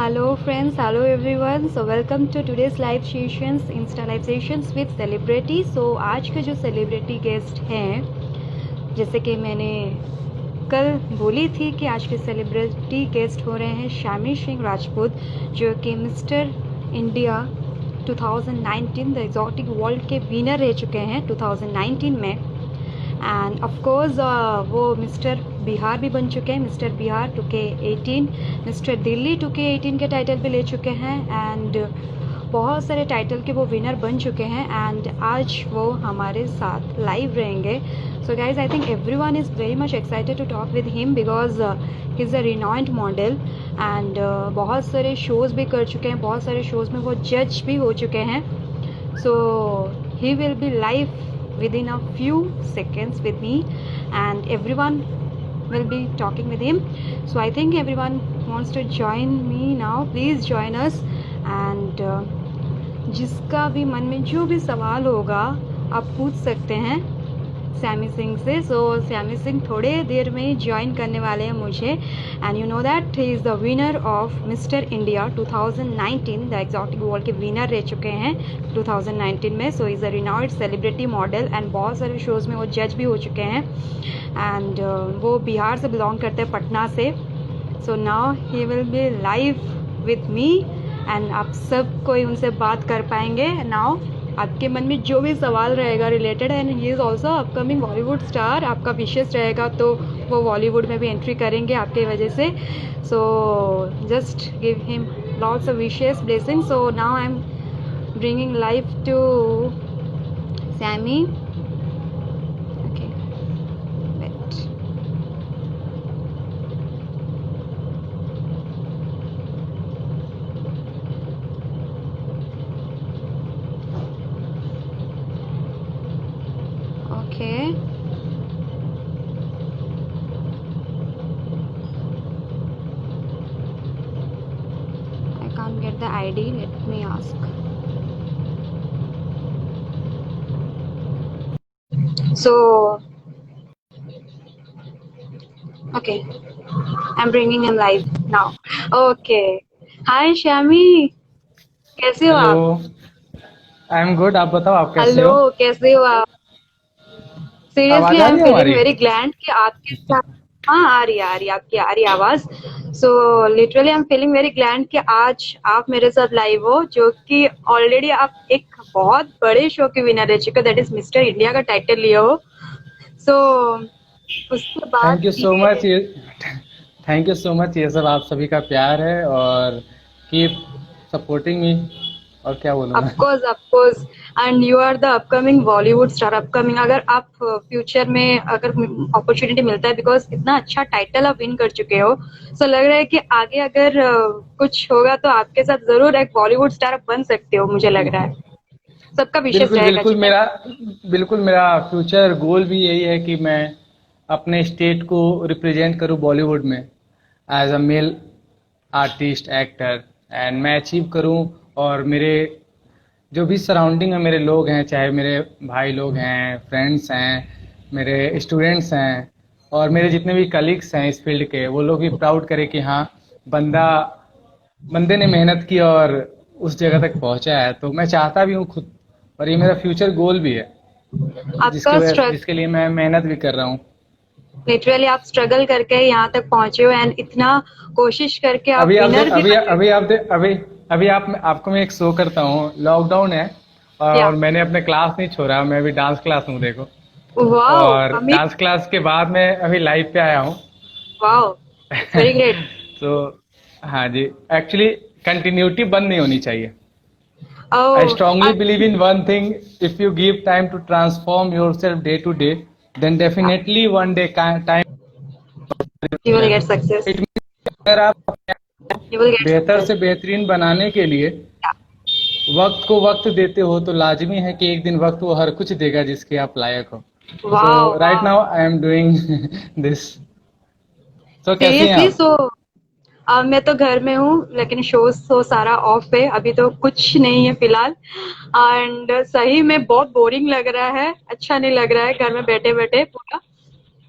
Hello friends, hello everyone. So welcome to today's live sessions, Insta live sessions with celebrity. So आज के जो celebrity guest हैं, जैसे कि मैंने कल बोली थी कि आज के सेलिब्रिटी गेस्ट हो रहे हैं शामी सिंह राजपूत, जो कि mister India 2019 the exotic world के विनर रह चुके हैं 2019 में। एंड ऑफ कोर्स वो मिस्टर बिहार भी बन चुके हैं, mister Bihar 2K18, mister Delhi 2K18 के टाइटल भी ले चुके हैं एंड बहुत सारे टाइटल के वो विनर बन चुके हैं। एंड आज वो हमारे साथ लाइव रहेंगे। So guys, I think everyone is very much excited to talk with him because he is a renowned model and बहुत सारे शोज़ भी कर चुके हैं, बहुत सारे शोज़ में वो जज भी हो चुके हैं। So he will be live within a few seconds with me and everyone will be talking with him. So I think everyone wants to join me now. Please join us and जिसका भी मन में जो भी सवाल होगा आप पूछ सकते हैं सैमी सिंह से। सो सैमी सिंह थोड़े देर में ज्वाइन करने वाले हैं मुझे and you know that he is the winner of mister India 2019, the exotic world के विनर रह चुके हैं 2019 में। So is a renowned celebrity model and बहुत सारे शोज़ में वो जज भी हो चुके हैं एंड वो बिहार से बिलोंग करते हैं, पटना से। So now he will be live with me and आप सब कोई उनसे बात कर पाएंगे। नाउ आपके मन में जो भी सवाल रहेगा related, and he is also upcoming Bollywood star, आपका विशेष रहेगा तो वो बॉलीवुड में भी एंट्री करेंगे आपके वजह से। So just give him lots of wishes blessing. So now I am bringing live to Sammy. Okay, wait. Okay. I can't get the ID. Let me ask. So, okay. I'm bringing him live now. Okay. Hi, Shami. कैसे हो hello. आप? I am good. आप बताओ, आप कैसे hello, हो? कैसे हो आप? सीरियसली आवाज आई आ एम रही है फीलिंग हमारी? वेरी ग्लैड कि आपके साथ। हाँ, आ रही है आपकी आ रही आवाज। So literally I am feeling very glad कि आज आप मेरे साथ लाइव हो, जो कि ऑलरेडी आप एक बहुत बड़े शो के विनर रह चुके हो, दैट इज मिस्टर इंडिया का टाइटल लिए हो। सो उसके बाद थैंक यू सो ये मच। ये थैंक यू सो मच। ये सब आप सभी का प्यार है और कीप सपोर्टिंग मी। और क्या बोलूँ मैं? Of course and you are the upcoming Bollywood star. Upcoming, अगर आप फ्यूचर में अगर अपॉर्चुनिटी मिलता है, बिकॉज इतना अच्छा टाइटल आप विन कर चुके हो, सो लग रहा है कि आगे अगर कुछ होगा तो आपके साथ जरूर एक बॉलीवुड स्टार आप बन सकते हो, मुझे लग रहा है। सबका विशेष बिल्कुल रहेगा बिल्कुल। जी। मेरा फ्यूचर गोल भी यही है कि मैं अपने स्टेट को रिप्रेजेंट करूँ बॉलीवुड में as a male artist actor, and मैं अचीव करूँ। और मेरे जो भी सराउंडिंग है, मेरे लोग हैं, चाहे मेरे भाई लोग हैं, फ्रेंड्स हैं, मेरे स्टूडेंट्स हैं, और मेरे जितने भी कलीग्स हैं इस फील्ड के, वो लोग भी प्राउड करें कि हाँ, बंदा बंदे ने मेहनत की और उस जगह तक पहुंचा है। तो मैं चाहता भी हूँ खुद, और ये मेरा फ्यूचर गोल भी है, आपका स्ट्रगल, जिसके लिए मैं मेहनत भी कर रहा हूँ। लिटरली आप स्ट्रगल करके यहाँ तक पहुंचे हो एंड इतना कोशिश करके आप अभी आप दे, विनर भी अभी बने अभी आप दे, अभी अभी आपको मैं एक शो करता हूँ। लॉकडाउन है हो। या और मैंने अपने क्लास नहीं छोड़ा। मैं अभी डांस क्लास हूँ, देखो। वाओ, और डांस क्लास के बाद मैं अभी लाइव पे आया हूँ। Wow, it's very great. तो हाँ जी, एक्चुअली कंटिन्यूटी बंद नहीं होनी चाहिए। I oh, strongly believe in one thing, if you give time to transform yourself day to day, then definitely one day time. you will get success. It mean, अगर आप अपने आप को You will get बेहतर success. से बेहतरीन बनाने के लिए वक्त को वक्त देते हो, तो लाजमी है कि एक दिन वक्त वो हर कुछ देगा जिसके आप लायक हो। So wow, right wow. Now I am doing this. So कैसी हैं सीरियसली, आप? सो मैं तो घर में हूँ, लेकिन शोज तो सारा ऑफ है, अभी तो कुछ नहीं है फिलहाल। एंड सही में बहुत बोरिंग लग रहा है, अच्छा नहीं लग रहा है घर में बैठे बैठे पूरा।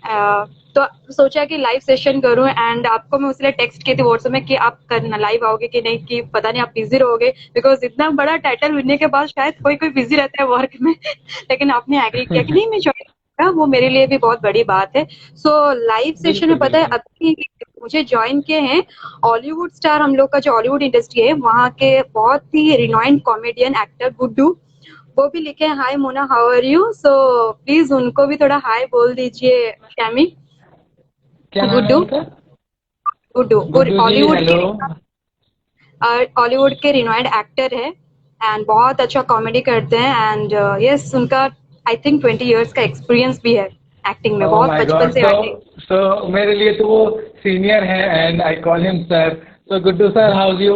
तो सोचा कि लाइव सेशन करूं एंड आपको मैं उसलिए टेक्स्ट की थी व्हाट्सएप में कि आप करना लाइव आओगे कि नहीं, कि पता नहीं आप बिजी रहोगे, बिकॉज इतना बड़ा टाइटल मिलने के बाद शायद कोई कोई बिजी रहता है वर्क में लेकिन आपने एग्री किया कि नहीं मैं ज्वाइन करूंगा, वो मेरे लिए भी बहुत बड़ी बात है। सो लाइव सेशन में बिल्कुल पता है बिल्कुल। अभी मुझे ज्वाइन किए हैं हॉलीवुड स्टार, हम लोग का जो हॉलीवुड इंडस्ट्री है वहाँ के बहुत ही रिनॉइंड कॉमेडियन एक्टर गुड्डू, वो भी लिखे हैं hi Mona how are you, so please उनको भी थोड़ा हाय बोल दीजिए शैमी। क्या नाम है गुड्डू, उनका? गुड्डू वो गुड्डू जी, हॉलीवुड के हेलो। हॉलीवुड के रिनॉइंड एक्टर है एंड बहुत अच्छा कॉमेडी करते हैं एंड यस उनका आई थिंक 20 इयर्स का एक्सपीरियंस भी है एक्टिंग में, ओह बहुत माय बचपन गॉड, से तो एक्टिंग। मेरे लिए तो वो सीनियर है and I call him sir. तो गुड्डू सर, हाउ यू?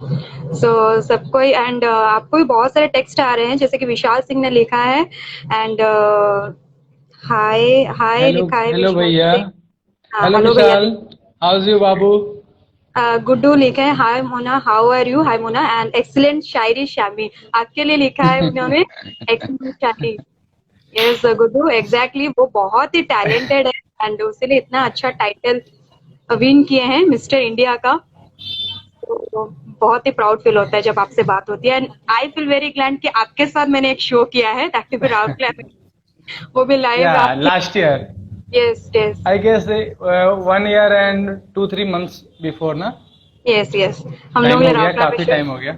सो सबको ही एंड आपको भी बहुत सारे टेक्स्ट आ रहे हैं जैसे कि विशाल सिंह ने लिखा है एंड हाय हाय हेलो लिखा है हेलो विशाल भैया। सिंह। हाँ हेलो हेलो भैया। विशाल, हाउस यू बाबू? गुड्डू लिखे हैं hi Mona how are you, hi Mona and excellent shayari शामी, आपके लिए लिखा है उन्होंने एक्सीलेंट शायरी। यस गुड्डू एग्जैक्टली, वो बहुत ही टैलेंटेड है एंड उसीलिए इतना अच्छा टाइटल विन किए हैं मिस्टर इंडिया का। तो बहुत ही प्राउड फील होता है जब आपसे बात होती है and I feel very glad कि आपके साथ मैंने एक शो किया है ताकि फिर आप वो भी या लाइव आपके। Last year, yes yes I guess 1 year and 2-3 months before ना। यस यस, हम लोग टाइम ने हो गया, राउरकेला पे काफी शो, टाइम हो गया।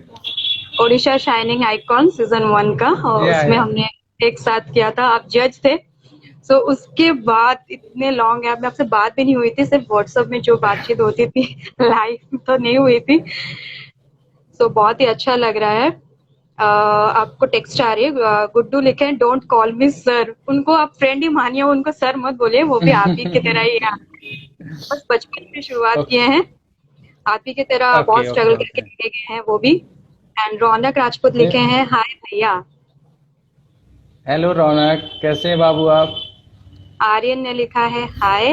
ओडिशा शाइनिंग आइकॉन सीजन 1 का, और उसमें या हमने एक साथ किया था, आप जज थे। सो उसके बाद इतने लॉन्ग गैप में आपसे बात भी नहीं हुई थी, सिर्फ व्हाट्सएप में जो बातचीत होती थी लाइव तो नहीं हुई थी। सो बहुत ही अच्छा लग रहा है। आपको टेक्स्ट आ रही है, गुड्डू लिखे हैं डोंट कॉल मी सर, उनको आप फ्रेंड ही मानिए, उनको सर मत बोलिए, वो भी आप ही की तरह ही है। बस बचपन से शुरुआत किए हैं, आप ही की तरह बहुत ओके स्ट्रगल ओके करके ओके। लेके गए हैं वो भी। एंड रौनक राजपूत लिखे हैं हाय भैया। हेलो रौनक, कैसे हैं बाबू आप? आर्यन ने लिखा है हाय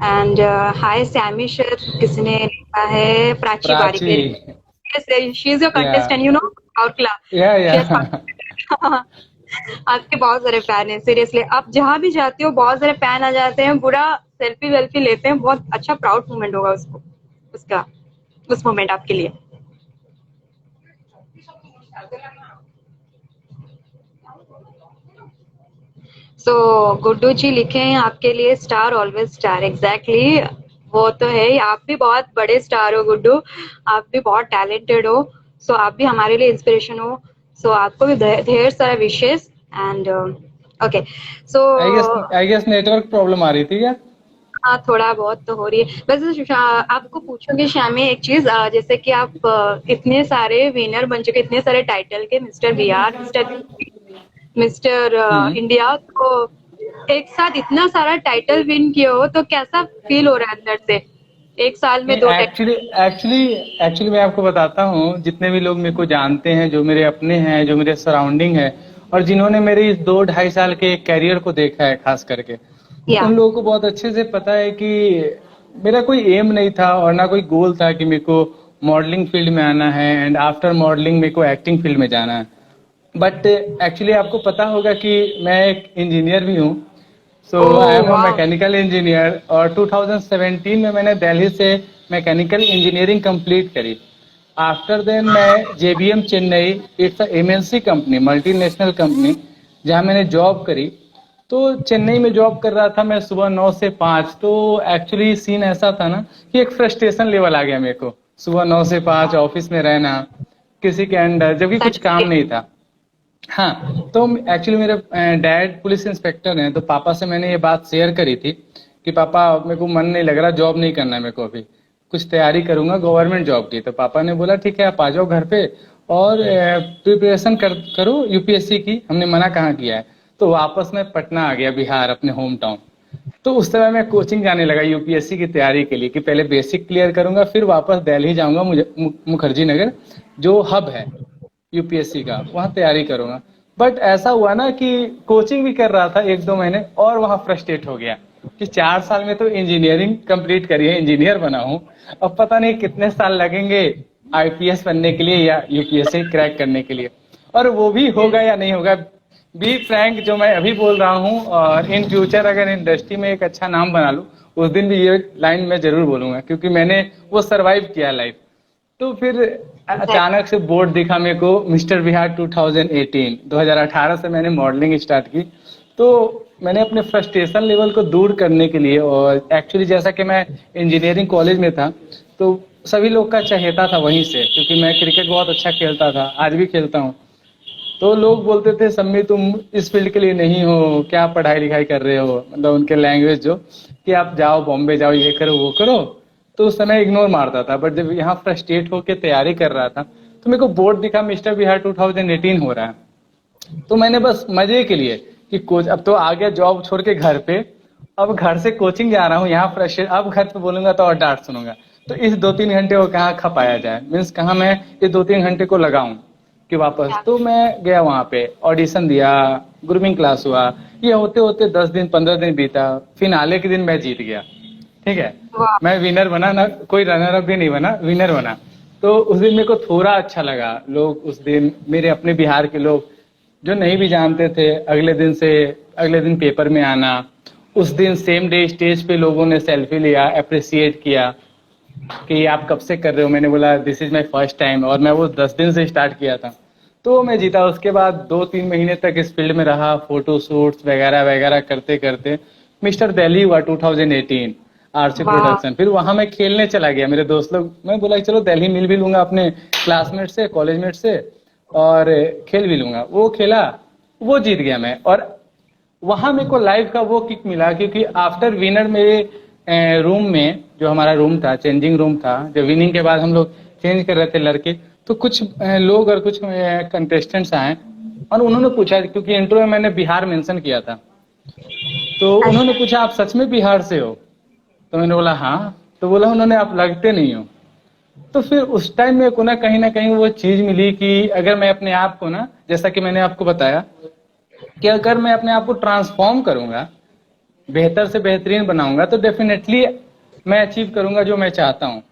एंड हाय सैमी सर, किसने लिखा है प्राची बारिक प्राची। ने, शी इज योर या कंटेस्टेंट यू नो आवर या क्लब। आपके बहुत सारे फैन हैं सीरियसली, आप जहाँ भी जाते हो बहुत सारे फैन आ जाते हैं, बुरा सेल्फी वेल्फी लेते हैं, बहुत अच्छा प्राउड मोमेंट होगा उसको, उसका उस मोमेंट आपके लिए। सो गुड्डू जी लिखे हैं आपके लिए स्टार ऑलवेज स्टार, एग्जैक्टली वो तो है ही, आप भी बहुत बड़े स्टार हो गुड्डू, आप भी बहुत टैलेंटेड हो। सो आप भी हमारे लिए इंस्पिरेशन हो। सो आपको भी ढेर सारा विशेष and okay. So I guess network problem आ रही थी क्या? हाँ थोड़ा बहुत तो हो रही है। वैसे आपको पूछूंगी श्यामी एक चीज, जैसे कि आप इतने सारे विनर बन चुके, इतने सारे टाइटल के, मिस्टर बिहार, मिस्टर हम्म। इंडिया, तो एक साथ इतना सारा टाइटल विन किए हो तो कैसा फील हो रहा है अंदर से, एक साल में नहीं, दो एक्चुअली एक्चुअली एक्चुअली मैं आपको बताता हूँ, जितने भी लोग मेरे को जानते हैं, जो मेरे अपने हैं, जो मेरे सराउंडिंग है, और जिन्होंने मेरे इस 2-2.5 साल के कैरियर को देखा है खास करके, तो या उन लोगों को बहुत अच्छे से पता है कि मेरा कोई एम नहीं था और ना कोई गोल था कि मेरे को मॉडलिंग फील्ड में आना है एंड आफ्टर मॉडलिंग मेरे को एक्टिंग फील्ड में जाना है। बट एक्चुअली आपको पता होगा कि मैं एक इंजीनियर भी हूँ। सो ओ आई एम अ वाह। मैकेनिकल इंजीनियर, और 2017 में मैंने दिल्ली से मैकेनिकल इंजीनियरिंग कंप्लीट करी। आफ्टर देन मैं JBM Chennai, it's a MNC company, multinational company, जहाँ मैंने जॉब करी। तो चेन्नई में जॉब कर रहा था मैं सुबह 9 से 5। तो एक्चुअली सीन ऐसा था ना कि एक फ्रस्ट्रेशन लेवल आ गया मेरे को, सुबह 9 से 5 ऑफिस में रहना किसी के अंडर, जबकि कुछ सच काम में। नहीं था। हाँ, तो एक्चुअली मेरे डैड पुलिस इंस्पेक्टर हैं, तो पापा से मैंने ये बात शेयर करी थी कि पापा मेरे को मन नहीं लग रहा, जॉब नहीं करना है मेरे को अभी, कुछ तैयारी करूंगा गवर्नमेंट जॉब की। तो पापा ने बोला ठीक है आप आ जाओ घर पे और प्रिपरेशन करो यूपीएससी की। हमने मना कहाँ किया है। तो वापस मैं पटना आ गया, बिहार, अपने होम टाउन। तो उस समय मैं कोचिंग जाने लगा यूपीएससी की तैयारी के लिए, कि पहले बेसिक क्लियर करूंगा, फिर वापस दिल्ली जाऊंगा, मुझे मुखर्जी नगर जो हब है यूपीएससी का, वहां तैयारी करूंगा। बट ऐसा हुआ ना कि कोचिंग भी कर रहा था 1-2 महीने, और वहां फ्रस्ट्रेट हो गया कि 4 साल में तो इंजीनियरिंग कंप्लीट करी है, इंजीनियर बना हूं, अब पता नहीं कितने साल लगेंगे आईपीएस बनने के लिए या यूपीएससी क्रैक करने के लिए, और वो भी होगा या नहीं होगा बी फ्रैंक, जो मैं अभी बोल रहा हूँ, और इन फ्यूचर अगर इंडस्ट्री में एक अच्छा नाम बना लूँ, उस दिन भी ये लाइन मैं जरूर बोलूंगा, क्योंकि मैंने वो सरवाइव किया लाइफ। तो फिर अचानक से बोर्ड दिखा मेरे को, मिस्टर बिहार 2018, 2018 से मैंने मॉडलिंग स्टार्ट की। तो मैंने अपने फ्रस्ट्रेशन लेवल को दूर करने के लिए, और एक्चुअली जैसा कि मैं इंजीनियरिंग कॉलेज में था, तो सभी लोग का चहेता था वहीं से, क्योंकि मैं क्रिकेट बहुत अच्छा खेलता था, आज भी खेलता हूँ। तो लोग बोलते थे, सम्मी तुम इस फील्ड के लिए नहीं हो, क्या पढ़ाई लिखाई कर रहे हो, मतलब उनके लैंग्वेज जो, कि आप जाओ बॉम्बे जाओ, ये करो वो करो। तो उस समय इग्नोर मारता था, बट जब यहाँ फ्रस्ट्रेट होकर तैयारी कर रहा था, तो मेरे को बोर्ड दिखा मिस्टर बिहार 2018 हो रहा है। तो मैंने बस मजे के लिए कि कोच, अब तो आ गया जॉब छोड़ के घर पे, अब घर से कोचिंग जा रहा हूँ, यहाँ फ्रेश, अब घर पे बोलूंगा तो और डांट सुनूंगा। तो इस 2-3 घंटे को कहाँ खपाया जाए, मीन्स कहाँ मैं इस 2-3 घंटे को लगाऊं कि वापस। तो मैं गया वहां पे, ऑडिशन दिया, ग्रूमिंग क्लास हुआ, ये होते होते 10 दिन 15 दिन बीता, फिनाले के दिन मैं जीत गया। ठीक है, वाह। मैं विनर बना ना, कोई रनर अप भी नहीं बना, विनर बना। तो उस दिन मेरे को थोड़ा अच्छा लगा। लोग उस दिन, मेरे अपने बिहार के लोग जो नहीं भी जानते थे, अगले दिन पेपर में आना, उस दिन सेम डे स्टेज पे लोगों ने सेल्फी लिया, अप्रिसिएट किया कि आप कब से कर रहे हो। मैंने बोला this is my first time, और मैं वो 10 दिन से स्टार्ट किया था। तो मैं जीता। उसके बाद 2-3 महीने तक इस फील्ड में रहा, फोटो शूट्स वगैरह वगैरह करते करते मिस्टर दिल्ली हुआ 2018, आरसी वाह। प्रोडक्शन। फिर वहां मैं खेलने चला गया, मेरे दोस्त लोग, मैं बोला कि चलो दिल्ली मिल भी लूंगा अपने क्लासमेट से, कॉलेजमेट से, और खेल भी लूंगा। वो खेला, वो जीत गया मैं। और वहां मेरे को लाइफ का वो किक मिला, क्योंकि आफ्टर विनर मेरे रूम में, जो हमारा रूम था, चेंजिंग रूम था, जब विनिंग के बाद हम लोग चेंज कर रहे थे लड़के, तो कुछ लोग और कुछ कंटेस्टेंट्स आए, और उन्होंने पूछा, क्योंकि इंट्रो में मैंने बिहार मेंशन किया था, तो उन्होंने पूछा आप सच में बिहार से हो? तो मैंने बोला हाँ। तो बोला उन्होंने आप लगते नहीं हो। तो फिर उस टाइम मेरे को ना कहीं वो चीज मिली कि अगर मैं अपने आप को ना, जैसा कि मैंने आपको बताया, कि अगर मैं अपने आप को ट्रांसफॉर्म करूंगा, बेहतर से बेहतरीन बनाऊंगा, तो डेफिनेटली मैं अचीव करूंगा जो मैं चाहता हूँ।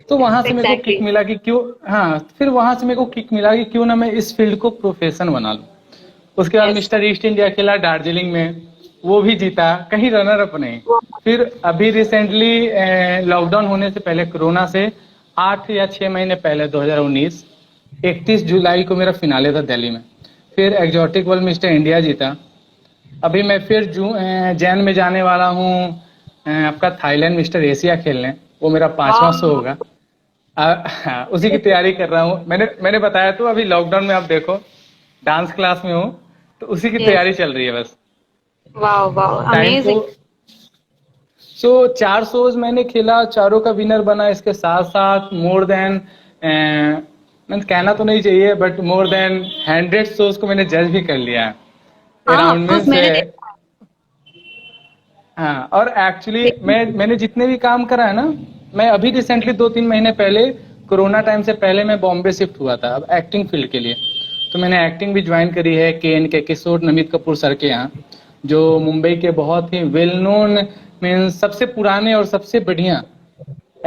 तो वहां से मेरे को एग्जैक्टली। किक मिला कि क्यों, हाँ, फिर वहां से मेरे को किक मिला कि क्यों ना मैं इस फील्ड को प्रोफेशन बना लूं। उसके बाद यस। मिस्टर ईस्ट इंडिया खेला दार्जिलिंग में, वो भी जीता, कहीं रनर अप नहीं। फिर अभी रिसेंटली लॉकडाउन होने से पहले, कोरोना से 8 या 6 महीने पहले, 2019, 31 जुलाई को मेरा फिनाले था दिल्ली में। फिर एग्जॉटिक वर्ल्ड मिस्टर इंडिया जीता। अभी मैं फिर जैन में जाने वाला हूँ, आपका थाईलैंड मिस्टर एशिया खेलने, वो मेरा 5वां शो होगा। हाँ, उसी की तैयारी कर रहा हूँ। मैंने बताया तो, अभी लॉकडाउन में आप देखो डांस क्लास में हूँ, तो उसी की यस। तैयारी चल रही है बस। वाह वाह, टाइम को अमेजिंग। 4 शोज मैंने खेला, चारों का विनर बना। इसके साथ साथ मोर देन, मैं कहना तो नहीं चाहिए, बट मोर देन 100 शोज को मैंने जज भी कर लिया है हाँ, अराउंड ऑफकोर्स मीन्स। मैंने देखा। हाँ, और एक्चुअली मैंने जितने भी काम करा है ना, मैं अभी रिसेंटली 2-3 महीने पहले, कोरोना टाइम से पहले, मैं बॉम्बे शिफ्ट हुआ था अब एक्टिंग फील्ड के लिए। तो मैंने एक्टिंग भी ज्वाइन करी है के किशोर नमित कपूर सर के यहाँ, जो मुंबई के बहुत ही वेल नोन, मीन्स सबसे पुराने और सबसे बढ़िया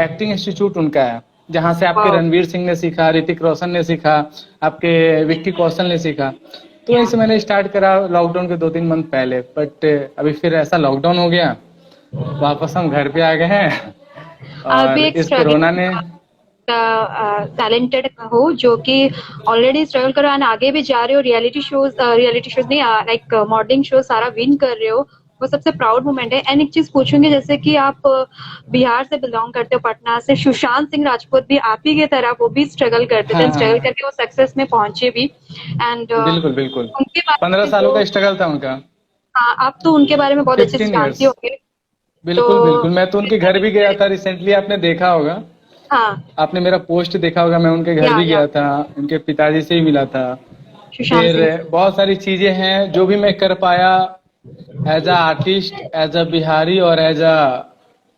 एक्टिंग इंस्टीट्यूट उनका है, जहाँ से आपके वाह। रणवीर सिंह ने सीखा, ऋतिक रोशन ने सीखा, आपके विक्की कौशल ने सीखा। तो वहीं से मैंने स्टार्ट करा लॉकडाउन के 2-3 मंथ पहले। बट अभी फिर ऐसा लॉकडाउन हो गया, वापस हम घर पे आ गए हैं, आप भी और एक इस कोरोना ने, टैलेंटेड हो, जो कि ऑलरेडी स्ट्रगल करो एंड आगे भी जा रहे हो, रियलिटी शोज नहीं, लाइक मॉडलिंग शो सारा विन कर रहे हो, वो सबसे प्राउड मोमेंट है। एंड एक चीज पूछूंगी, जैसे कि आप बिहार से बिलोंग करते हो, पटना से, सुशांत सिंह राजपूत भी आप ही की तरह वो भी स्ट्रगल करते थे, हाँ हाँ स्ट्रगल हाँ, करके वो सक्सेस में पहुंचे भी। एंड बिल्कुल बिल्कुल, उनके बारे 15 में सालों तो, का स्ट्रगल था उनका। हाँ, आप तो उनके बारे में बहुत अच्छे से 15 ईयर्स, जानते होंगे। तो बिल्कुल बिल्कुल। मैं तो उनके घर भी गया था रिसेंटली, आपने देखा होगा, हाँ, आपने मेरा पोस्ट देखा होगा, मैं उनके घर भी या गया था, उनके पिताजी से ही मिला था। सुशांत फिर सिंह। बहुत सारी चीजें हैं जो भी मैं कर पाया, as a artist, as a Bihari, और एज अ,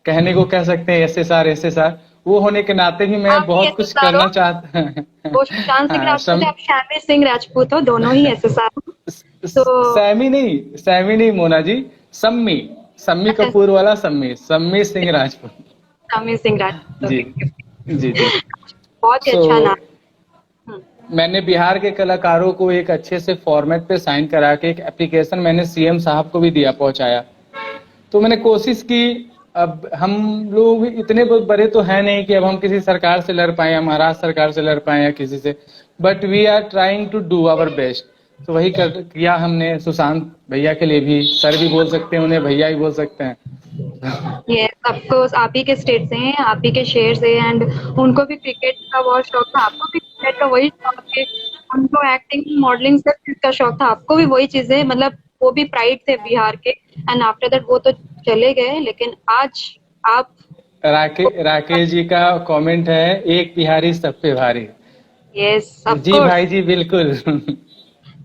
कहने को कह सकते हैं एसएसआर, वो होने के नाते भी मैं आप ही बहुत कुछ एसएसआर हो, करना चाहता। वो सुशांत सिंह हाँ, राजपूत है, आप शामिर सिंह राजपूत हो, दोनों ही एसएसआर हो। तो सैमी नहीं मोना जी, सम्मी, सम्मी अच्छा, कपूर वाला सम्मी, सम्मी सिंह राजपूत। शामिर सिंह राजपूत, जी ओके। जी जी। बहुत ही सो अच्छा नाम। हम्म। मैंने बिहार के कलाकारों को एक अच्छे से फॉर्मेट पे साइन करा के एक एप्लीकेशन मैंने सीएम साहब को भी दिया, पहुंचाया। तो मैंने कोशिश की। अब हम लोग इतने बड़े तो है नहीं कि अब हम किसी सरकार से लड़ पाए, या महाराष्ट्र सरकार से लड़ पाए, या किसी से, but we are trying to do our best. तो वही किया हमने। सुशांत भैया के लिए भी सर भी बोल सकते हैं, उन्हें भैया ही बोल सकते हैं। ये सबको आप ही के स्टेट से हैं, आप ही के शहर से, एंड उनको भी क्रिकेट का बहुत शौक था, आपको भी क्रिकेट का वही शौक है, उनको एक्टिंग मॉडलिंग सब चीज का शौक था, आपको भी वही चीजें, मतलब वो भी प्राइड थे बिहार के। एंड आफ्टर दैट वो तो चले गए, लेकिन आज आप राकेश जी का कमेंट है, एक बिहारी सब पे भारी। Yes of ji course. भाई जी, बिल्कुल।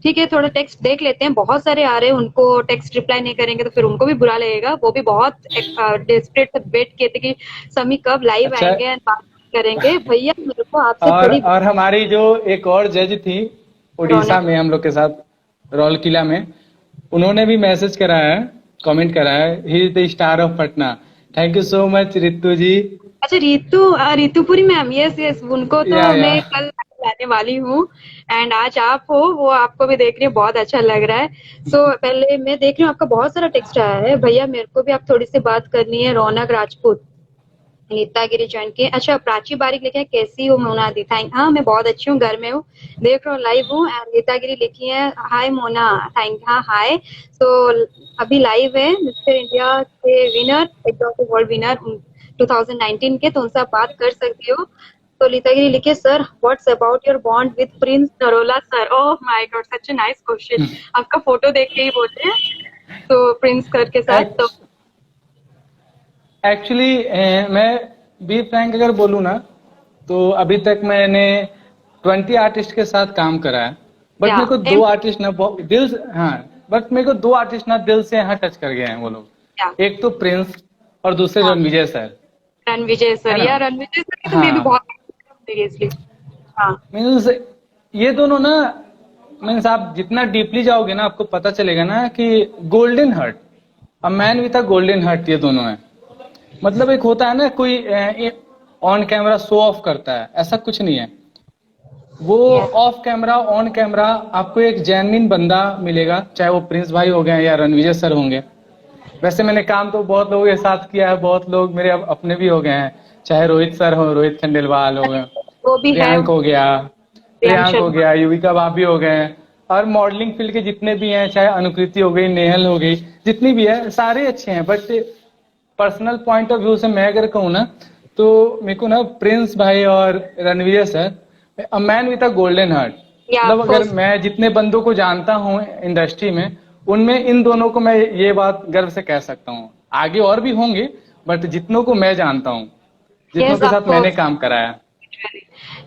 ठीक है, थोड़ा टेक्स्ट देख लेते हैं, बहुत सारे आ रहे हैं, उनको टेक्स्ट रिप्लाई नहीं करेंगे तो फिर उनको भी बुरा लगेगा। वो भी बहुत डेस्परेट से वेट किए थे कि समी कब लाइव अच्छा। आएंगे एंड बात करेंगे। भैया मेरे को आपसे थोड़ी और हमारी जो एक और जज थी उड़ीसा में हम लोग के साथ, रौलकिला में, उन्होंने भी मैसेज करा है, कमेंट करा है, he is the star of Patna. Thank you so much Ritu जी। अच्छा, रितुपुरी मैम, यस यस, उनको तो या मैं कल लाने वाली हूँ। एंड आज आप हो, वो आपको भी देख रही हूँ, बहुत अच्छा लग रहा है। सो पहले मैं देख रही हूँ आपका बहुत सारा टेक्स्ट आया है। भैया मेरे को भी आप थोड़ी सी बात करनी है। रौनक राजपूत, नीता गिरी ज्वाइन की। अच्छा, प्राची बारिक लिखे हैं, कैसी हो मोना दी? थैंक, हाँ मैं बहुत अच्छी हूँ, घर में हूँ, देख रहा हूँ, लाइव हूँ। एंड नीता गिरी लिखी है, हाय मोना, थैंक, हाँ हाय। सो अभी लाइव है मिस्टर इंडिया के विनर, एग्जॉट वर्ल्ड विनर 2019 के, तो उनसे आप बात कर सकती हो। तो नीता गिरी लिखे, sir what's about your bond with Prince Narola sir? Oh my God, such a nice question. आपका फोटो देख के ही बोलते हैं तो प्रिंस सर के साथ तो एक्चुअली मैं बी फ्रैंक अगर बोलूँ ना, तो अभी तक मैंने 20 आर्टिस्ट के साथ काम करा है, बट या मेरे को दो आर्टिस्ट ना दिल से, हाँ, बट मेरे को दो आर्टिस्ट ना दिल से यहाँ टच कर गए हैं वो लोग। या एक तो प्रिंस और दूसरे हाँ, रणविजय सर, रणविजय है सर, ना। या रणविजय सर की तो मैं भी हाँ, बहुत सीरियसली। हाँ मीन्स ये दोनों ना, मीन्स आप जितना डीपली जाओगे ना, आपको पता चलेगा ना कि golden heart, a man with a golden heart, ये दोनों है। मतलब एक होता है ना, कोई ऑन कैमरा शो ऑफ करता है, ऐसा कुछ नहीं है। वो yes of camera on camera आपको एक जेन्युइन बंदा मिलेगा, चाहे वो प्रिंस भाई हो गए या रणविजय सर होंगे। वैसे मैंने काम तो बहुत लोगों के साथ किया है, बहुत लोग मेरे अपने भी हो गए हैं, चाहे रोहित सर हो, रोहित खंडेलवाल हो गए, वो भी है, प्रियांक हो गया, प्रियांक प्रियांक हो शर्मा। गया, युविका भाभी हो गए, और मॉडलिंग फील्ड के जितने भी हैं, चाहे अनुकृति हो गई, नेहल हो गई, जितनी भी है सारे अच्छे हैं। But personal point of view से मैं अगर कहूँ ना, तो मेरे को ना प्रिंस भाई और Ranveer sir, a man with a golden heart. या मतलब ऑफ अगर कोर्स। मैं जितने बंदों को जानता हूँ इंडस्ट्री में, उनमें इन दोनों को मैं ये बात गर्व से कह सकता हूँ। आगे और भी होंगे, बट जितनों को मैं जानता हूँ, जितनों यस के ऑफ साथ मैंने कोर्स। काम कराया,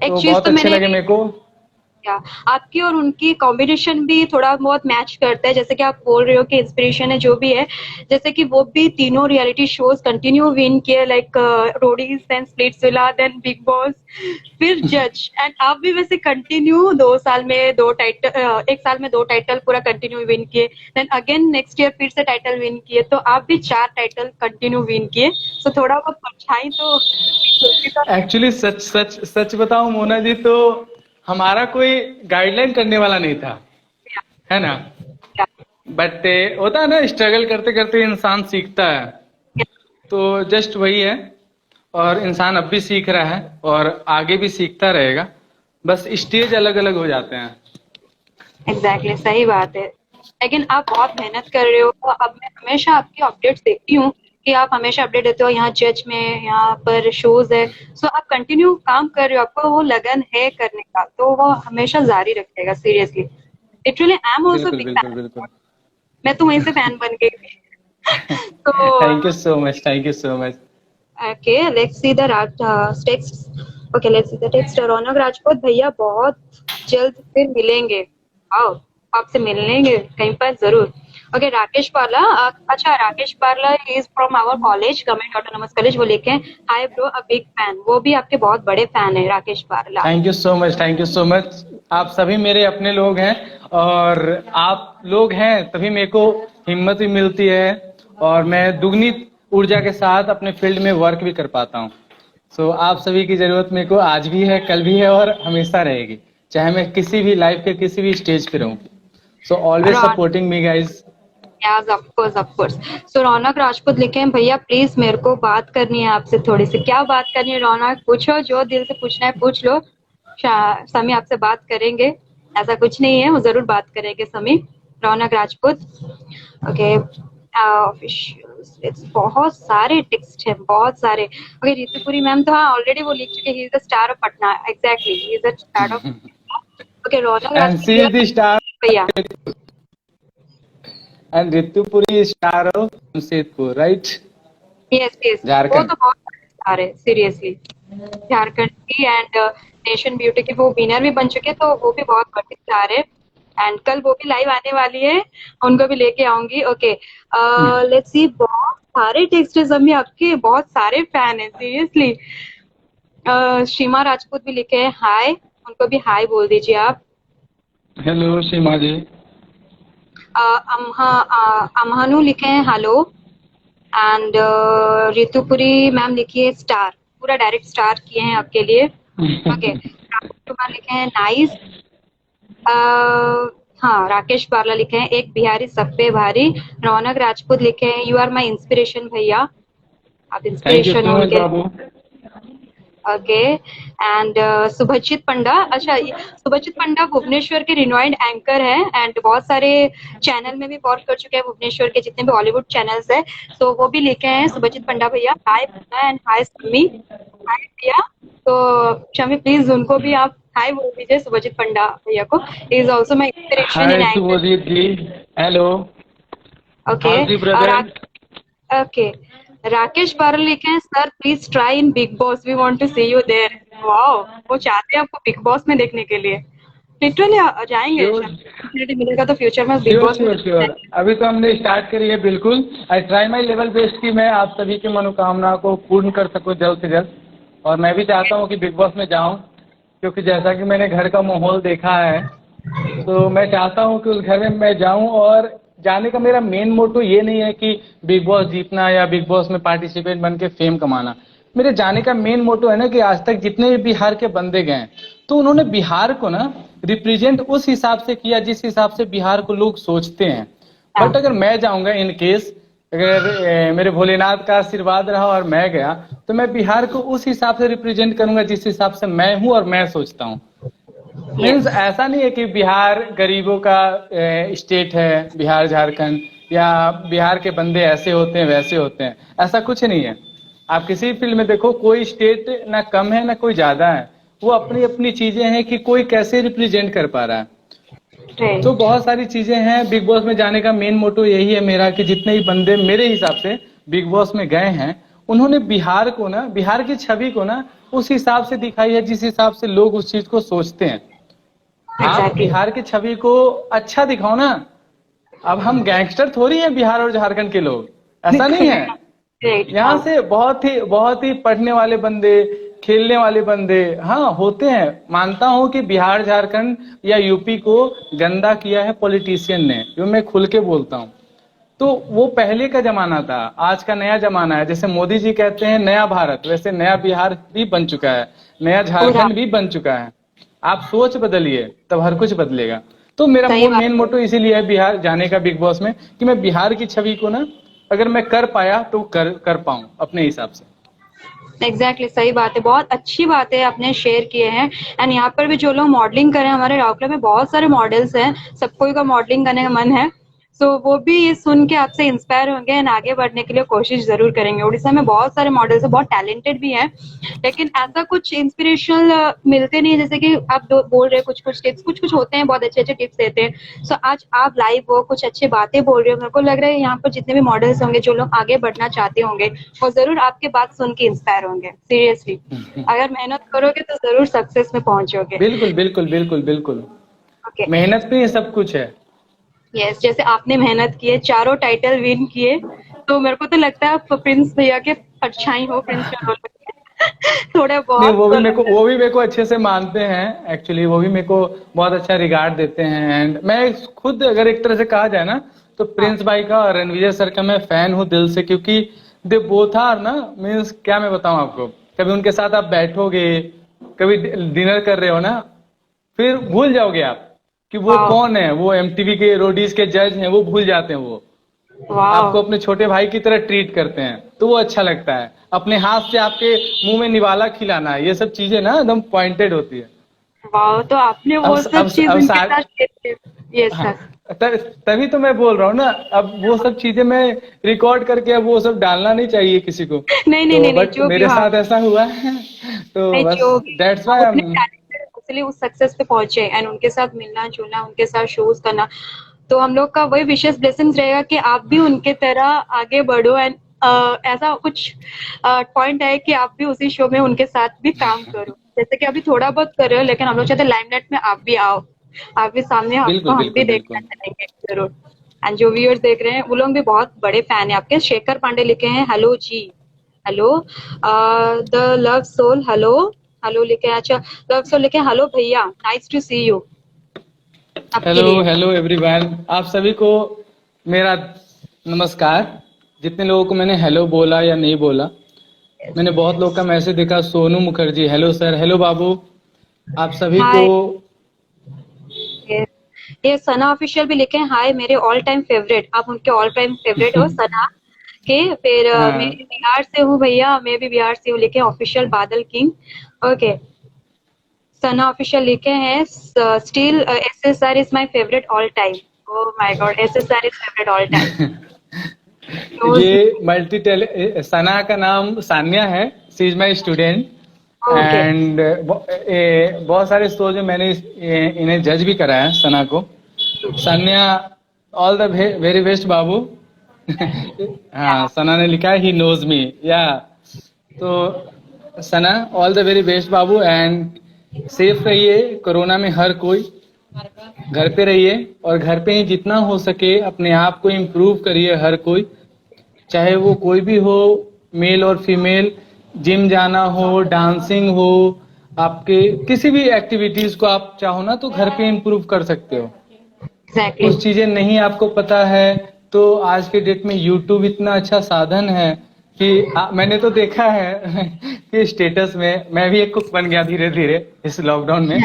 एक तो चीज बहुत तो अच्छे मैंने लगे मेरे को। क्या, आपकी और उनकी कॉम्बिनेशन भी थोड़ा बहुत मैच करता है, जैसे कि आप बोल रहे हो कि इंस्पिरेशन है जो भी है। जैसे कि वो भी तीनों रियलिटी शोज कंटिन्यू विन किए, like Roadies, then Splitsvilla, then Bigg Boss, फिर जज। एंड आप भी वैसे कंटिन्यू 2 साल में 2 टाइटल, 1 साल में 2 टाइटल पूरा कंटिन्यू विन किए, देन अगेन नेक्स्ट ईयर फिर से टाइटल विन किए, तो आप भी 4 टाइटल कंटिन्यू विन किए। सो थोड़ा बहुत परछाई तो एक्चुअली सच सच सच बताऊं मोना जी, तो हमारा कोई गाइडलाइन करने वाला नहीं था, है ना। बट होता है ना, स्ट्रगल करते करते इंसान सीखता है, तो जस्ट वही है। और इंसान अब भी सीख रहा है और आगे भी सीखता रहेगा, बस स्टेज अलग अलग हो जाते हैं। एग्जैक्टली सही बात है। लेकिन आप बहुत मेहनत कर रहे हो, तो अब मैं हमेशा आपकी अपडेट्स देखती हूँ कि आप हमेशा अपडेट देते हो, यहाँ जज में, यहाँ पर शोज है। सो आप कंटिन्यू काम कर रहे हो, आपको वो लगन है करने का, तो वो हमेशा जारी रखेगा, seriously. Literally I am also बिल्कुल बिग बिल्कुल फैन, बिल्कुल। मैं तो वहीं से फैन बन गई थी। तो thank you so much, thank you so much. Okay, let's see the text. Okay, let's see the text. Raunak Rajput, भैया बहुत जल्द फिर मिलेंगे। आओ, आपसे मिलेंगे कहीं पर जरूर। ओके, राकेश पाला, अच्छा Rakesh Pala is from our college, government autonomous college. वो लिखे, hi bro, a big fan. वो भी आपके बहुत बड़े फैन है, Rakesh Pala. Thank you so much, thank you so much. आप सभी मेरे अपने लोग हैं, और आप लोग हैं तभी मेरे को हिम्मत भी मिलती है, और मैं दुगनी ऊर्जा के साथ अपने फील्ड में वर्क भी कर पाता हूँ। सो आप सभी की जरूरत मेरे को आज भी है, कल भी है, और हमेशा रहेगी। चाहे मैं किसी भी लाइफ के किसी भी स्टेज पे रहूं। So always Raunak, supporting me guys. Yes of course of course. So Raunak Rajput लिखे हैं, भैया प्लीज मेरे को बात करनी है आपसे थोड़ी सी। क्या बात करनी है रौनक? पूछो, जो दिल से पूछना है पूछ लो। समी आपसे बात करेंगे, ऐसा कुछ नहीं है, वो जरूर बात करेंगे समी। रौनक राजपूत, ओके। ऑफिशियल्स, इट्स बहुत सारे टेक्स्ट हैं, बहुत सारे। ओके, रितुपुरी मैम तो हाँ ऑलरेडी वो लिख चुके, he is the star of Patna. Exactly, he is the star of. Okay, Raunak and Rajput C is the star भैया। And रितुपुरी star of Jamshedpur, right? Yes yes, वो झारखंड। तो बहुत स्टार है सीरियसली। झारखंड की एंड नेशन ब्यूटी की वो विनर भी बन चुके, तो वो भी बहुत बड़े स्टार है। एंड कल वो भी लाइव आने वाली है, उनको भी लेके आऊंगी। ओके, लेट्स सी, बहुत सारे टेक्स्ट है सभी आपके, बहुत सारे फैन है सीरियसली। सीमा राजपूत भी लिखे हैं हाय, उनको भी हाय बोल दीजिए आप। हेलो सीमा जी। अमहानु लिखे हैं हेलो। एंड रितुपुरी मैम लिखिए स्टार, पूरा डायरेक्ट स्टार किए हैं आपके लिए। ओके, राकेश कुमार लिखे हैं नाइस। हाँ, राकेश बारला लिखे हैं एक बिहारी सब पे भारी। रौनक राजपूत लिखे हैं यू आर माई इंस्पिरेशन भैया, आप थैंक यू इंस्पिरेशन सो हो मच उनके। बाबू। ओके, एंड सुभचित पंडा, अच्छा सुभचित पंडा भुवनेश्वर के रिनोइंड एंकर है एंड बहुत सारे चैनल में भी वर्क कर चुके हैं भुवनेश्वर के जितने भी हॉलीवुड चैनल्स है, तो वो भी लिखे हैं सुभचित पंडा भैया हाय एंड हाय शमी। हाय भैया, तो शमी प्लीज उनको भी आप हाय बोल दीजिए, सुभचित पंडा भैया को। Is also my inspiration in hi anchor. Shubhajit ji. Hello. Okay, how ji और ब्रदर। ओके, राकेश बारल लिखे हैं sir please try in Bigg Boss, we want to see you there. Wow, वो चाहते हैं आपको बिग बॉस में देखने के लिए। लिटरली जाएंगे, श्योर अपॉर्चुनिटी मिलेगा तो फ्यूचर में बिग श्योर बॉस में श्योर श्योर। अभी तो हमने स्टार्ट करी है, बिल्कुल। I try my level best कि मैं आप सभी की मनोकामना को पूर्ण कर सकूं जल्द से जल्द। और मैं भी चाहता हूं कि बिग बॉस में जाऊं, क्योंकि जैसा कि मैंने घर का माहौल देखा है, तो मैं चाहता हूं कि उस घर में मैं जाऊं। और जाने का मेरा मेन मोटो ये नहीं है कि बिग बॉस जीतना या बिग बॉस में पार्टिसिपेट बन के फेम कमाना। मेरे जाने का मेन मोटो है ना कि आज तक जितने भी बिहार के बंदे गए तो उन्होंने बिहार को ना रिप्रेजेंट उस हिसाब से किया जिस हिसाब से बिहार को लोग सोचते हैं। बट अगर मैं जाऊंगा इन केस, अगर मेरे भोलेनाथ का आशीर्वाद रहा और मैं गया, तो मैं बिहार को उस हिसाब से रिप्रेजेंट करूंगा जिस हिसाब से मैं हूं और मैं सोचता हूं। Means yes. ऐसा नहीं है कि बिहार गरीबों का स्टेट है, बिहार झारखंड, या बिहार के बंदे ऐसे होते हैं वैसे होते हैं, ऐसा कुछ नहीं है। आप किसी फील्ड में देखो, कोई स्टेट ना कम है ना कोई ज्यादा है, वो अपनी अपनी चीजें हैं कि कोई कैसे रिप्रेजेंट कर पा रहा है। तो राइट, बहुत सारी चीजें हैं। बिग बॉस में जाने का मेन मोटो यही है मेरा कि जितने भी बंदे मेरे हिसाब से बिग बॉस में गए हैं, उन्होंने बिहार को ना, बिहार की छवि को ना उस हिसाब से दिखाई है जिस हिसाब से लोग उस चीज को सोचते हैं। आप एग्जैक्टली। बिहार की छवि को अच्छा दिखाओ ना। अब हम गैंगस्टर थोड़ी हैं बिहार और झारखंड के लोग, ऐसा नहीं है। राइट, यहाँ हाँ, से बहुत ही पढ़ने वाले बंदे, खेलने वाले बंदे हाँ होते हैं। मानता हूँ कि बिहार झारखंड या यूपी को गंदा किया है पॉलिटिशियन ने, जो मैं खुल के बोलता हूँ। तो वो पहले का जमाना था, आज का नया जमाना है। जैसे मोदी जी कहते हैं नया भारत, वैसे नया बिहार भी बन चुका है, नया पूरा झारखंड भी बन चुका है। आप सोच बदलिए तब हर कुछ बदलेगा। तो मेरा सही बात मेन मोटो इसीलिए है बिहार जाने का बिग बॉस में, कि मैं बिहार की छवि को ना, अगर मैं कर पाया तो कर पाऊं अपने हिसाब से। एग्जैक्टली, सही बात है, बहुत अच्छी बात है आपने शेयर किए हैं। एंड यहाँ पर भी जो लोग मॉडलिंग कर रहे हैं, हमारे राउरकेला में बहुत सारे मॉडल्स हैं, सबको का मॉडलिंग करने का मन है। सो वो भी ये सुन के आपसे इंस्पायर होंगे एंड आगे बढ़ने के लिए कोशिश जरूर करेंगे। उड़ीसा में बहुत सारे मॉडल्स हैं, बहुत टैलेंटेड भी हैं, लेकिन ऐसा कुछ इंस्पिरेशनल मिलते नहीं है। जैसे कि आप बोल रहे हैं कुछ कुछ टिप्स, कुछ कुछ होते हैं बहुत अच्छे अच्छे टिप्स देते हैं। सो आज आप लाइव हो, कुछ अच्छी बातें बोल रहे हो, मेरे को लग रहा है यहाँ पर जितने भी मॉडल्स होंगे, जो लोग आगे बढ़ना चाहते होंगे, वो जरूर आपके बात सुन के इंस्पायर होंगे सीरियसली। अगर मेहनत करोगे तो जरूर सक्सेस में पहुंचोगे। बिल्कुल बिल्कुल बिल्कुल बिल्कुल। ओके, मेहनत पे ही सब कुछ है। यस, जैसे आपने मेहनत की है, चारों टाइटल विन किए, तो मेरे को तो लगता है आप प्रिंस भैया के परछाई हो, प्रिंस के रोल में थोड़े नहीं, बहुत वो भी तो मेरे को लग वो भी मेरे को अच्छे से मानते हैं एक्चुअली। वो भी मेरे को बहुत अच्छा रिगार्ड देते हैं। एंड मैं खुद अगर एक तरह से कहा जाए ना, तो हाँ, प्रिंस भाई का और रणविजय सर का मैं फैन हूँ दिल से। क्योंकि दे बोथ आर ना, मीन्स क्या मैं बताऊं आपको, कभी उनके साथ आप बैठोगे, कभी डिनर कर रहे हो ना, फिर भूल जाओगे आप कि वो वाह कौन है, वो एमटीवी के रोडीज के जज हैं, वो भूल जाते हैं। वो वाह आपको अपने छोटे भाई की तरह ट्रीट करते हैं, तो वो अच्छा लगता है। अपने हाथ से आपके मुंह में निवाला खिलाना, ये सब चीजें ना एकदम पॉइंटेड होती है। वाह, तो आपने अब वो सब चीज अब उनके सार साथ शेयर की। यस हाँ, सर। तभी तो मैं बोल रहा हूँ ना, अब वो सब चीजें मैं रिकॉर्ड करके अब वो सब डालना नहीं चाहिए किसी को। नहीं नहीं तो नहीं नहीं, बट जो भी, मेरे हाँ, साथ ऐसा हुआ है तो नहीं बस जो भी, दैट्स हाँ, व्हाई उतने टैलेंटेड इसलिए उस सक्सेस पे पहुंचे, एंड उनके साथ मिलना जुलना, उनके साथ शोज करना, तो हम लोग का वही विशेष ब्लेसिंग्स रहेगा कि आप भी उनके तरह आगे बढ़ो। एंड ऐसा कुछ पॉइंट है कि आप भी उसी शो में उनके साथ भी काम करो, जैसे कि अभी थोड़ा बहुत कर रहे हो, लेकिन हम लोग चाहते हैं लाइमलाइट में आप भी आओ, आप भी सामने, आपको बिल्कुल हम भी बिल्कुल देखना बिल्कुल। चाहेंगे जरूर। एंड जो व्यूअर्स देख रहे हैं वो लोग भी बहुत बड़े फैन है आपके। शेखर पांडे लिखे हैं hello ji, hello. The love soul, hello, hello लिखे हैं। अच्छा, लव सोल लिखे हैं हेलो भैया, नाइस टू सी यू, आपके हेलो लिए। हेलो एवरीवन, आप सभी को मेरा नमस्कार। जितने लोगों को मैंने हेलो बोला या नहीं बोला, मैंने बहुत लोगों का मैसेज देखा। Sonu Mukherjee, hello sir, hello बाबू, आप सभी को। हाय, ये सना ऑफिशियल भी लिखे हैं हाय मेरे ऑल टाइम फेवरेट, आप उनके ऑल टाइम फेवरेट हो सना के। फिर मैं हाँ, बिहार से हूँ भैया, मैं भी बिहार से हूँ, लिखे ऑफिशियल बादल किंग। ओके, सना ऑफिशियल लिखे हैं still SSR is my favourite all time. Oh my God, SSR is favourite all time. ये मल्टी टेले सना का नाम सान्या है, she is my student. Okay, and बहुत सारे शोज में मैंने इन्हें जज भी करा है, सना को। Sanya, all the very best बाबू। हाँ, सना ने लिखा है ही नोज मी, या तो Sana, all the very best बाबू। एंड सेफ रहिए कोरोना में, हर कोई घर पे रहिए, और घर पे ही जितना हो सके अपने आप को इम्प्रूव करिए। हर कोई, चाहे वो कोई भी हो, मेल और फीमेल, जिम जाना हो, डांसिंग हो, आपके किसी भी एक्टिविटीज को आप चाहो ना तो घर पे इम्प्रूव कर सकते हो। एग्जैक्टली। कुछ चीजें नहीं आपको पता है तो आज के डेट में यूट्यूब इतना अच्छा साधन है कि मैंने तो देखा है कि स्टेटस में मैं भी एक कुक बन गया धीरे धीरे इस लॉकडाउन में।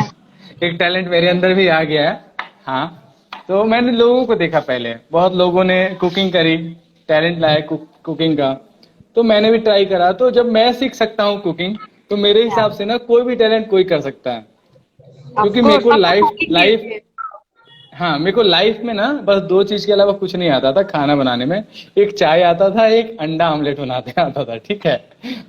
एक टैलेंट मेरे अंदर भी आ गया है। हाँ, तो मैंने लोगों को देखा, पहले बहुत लोगों ने कुकिंग करी, टैलेंट लाया कुकिंग का, तो मैंने भी ट्राई करा। तो जब मैं सीख सकता हूँ कुकिंग, तो मेरे हिसाब से ना कोई भी टैलेंट कोई कर सकता है। ऑफ क्योंकि मेरे कोर्स, को आपको लाइफ कुकिंग लाइफ की। हाँ, मेरे को लाइफ में ना बस दो चीज के अलावा कुछ नहीं आता था खाना बनाने में। एक चाय आता था, एक अंडा ऑमलेट बनाते आता था, ठीक है।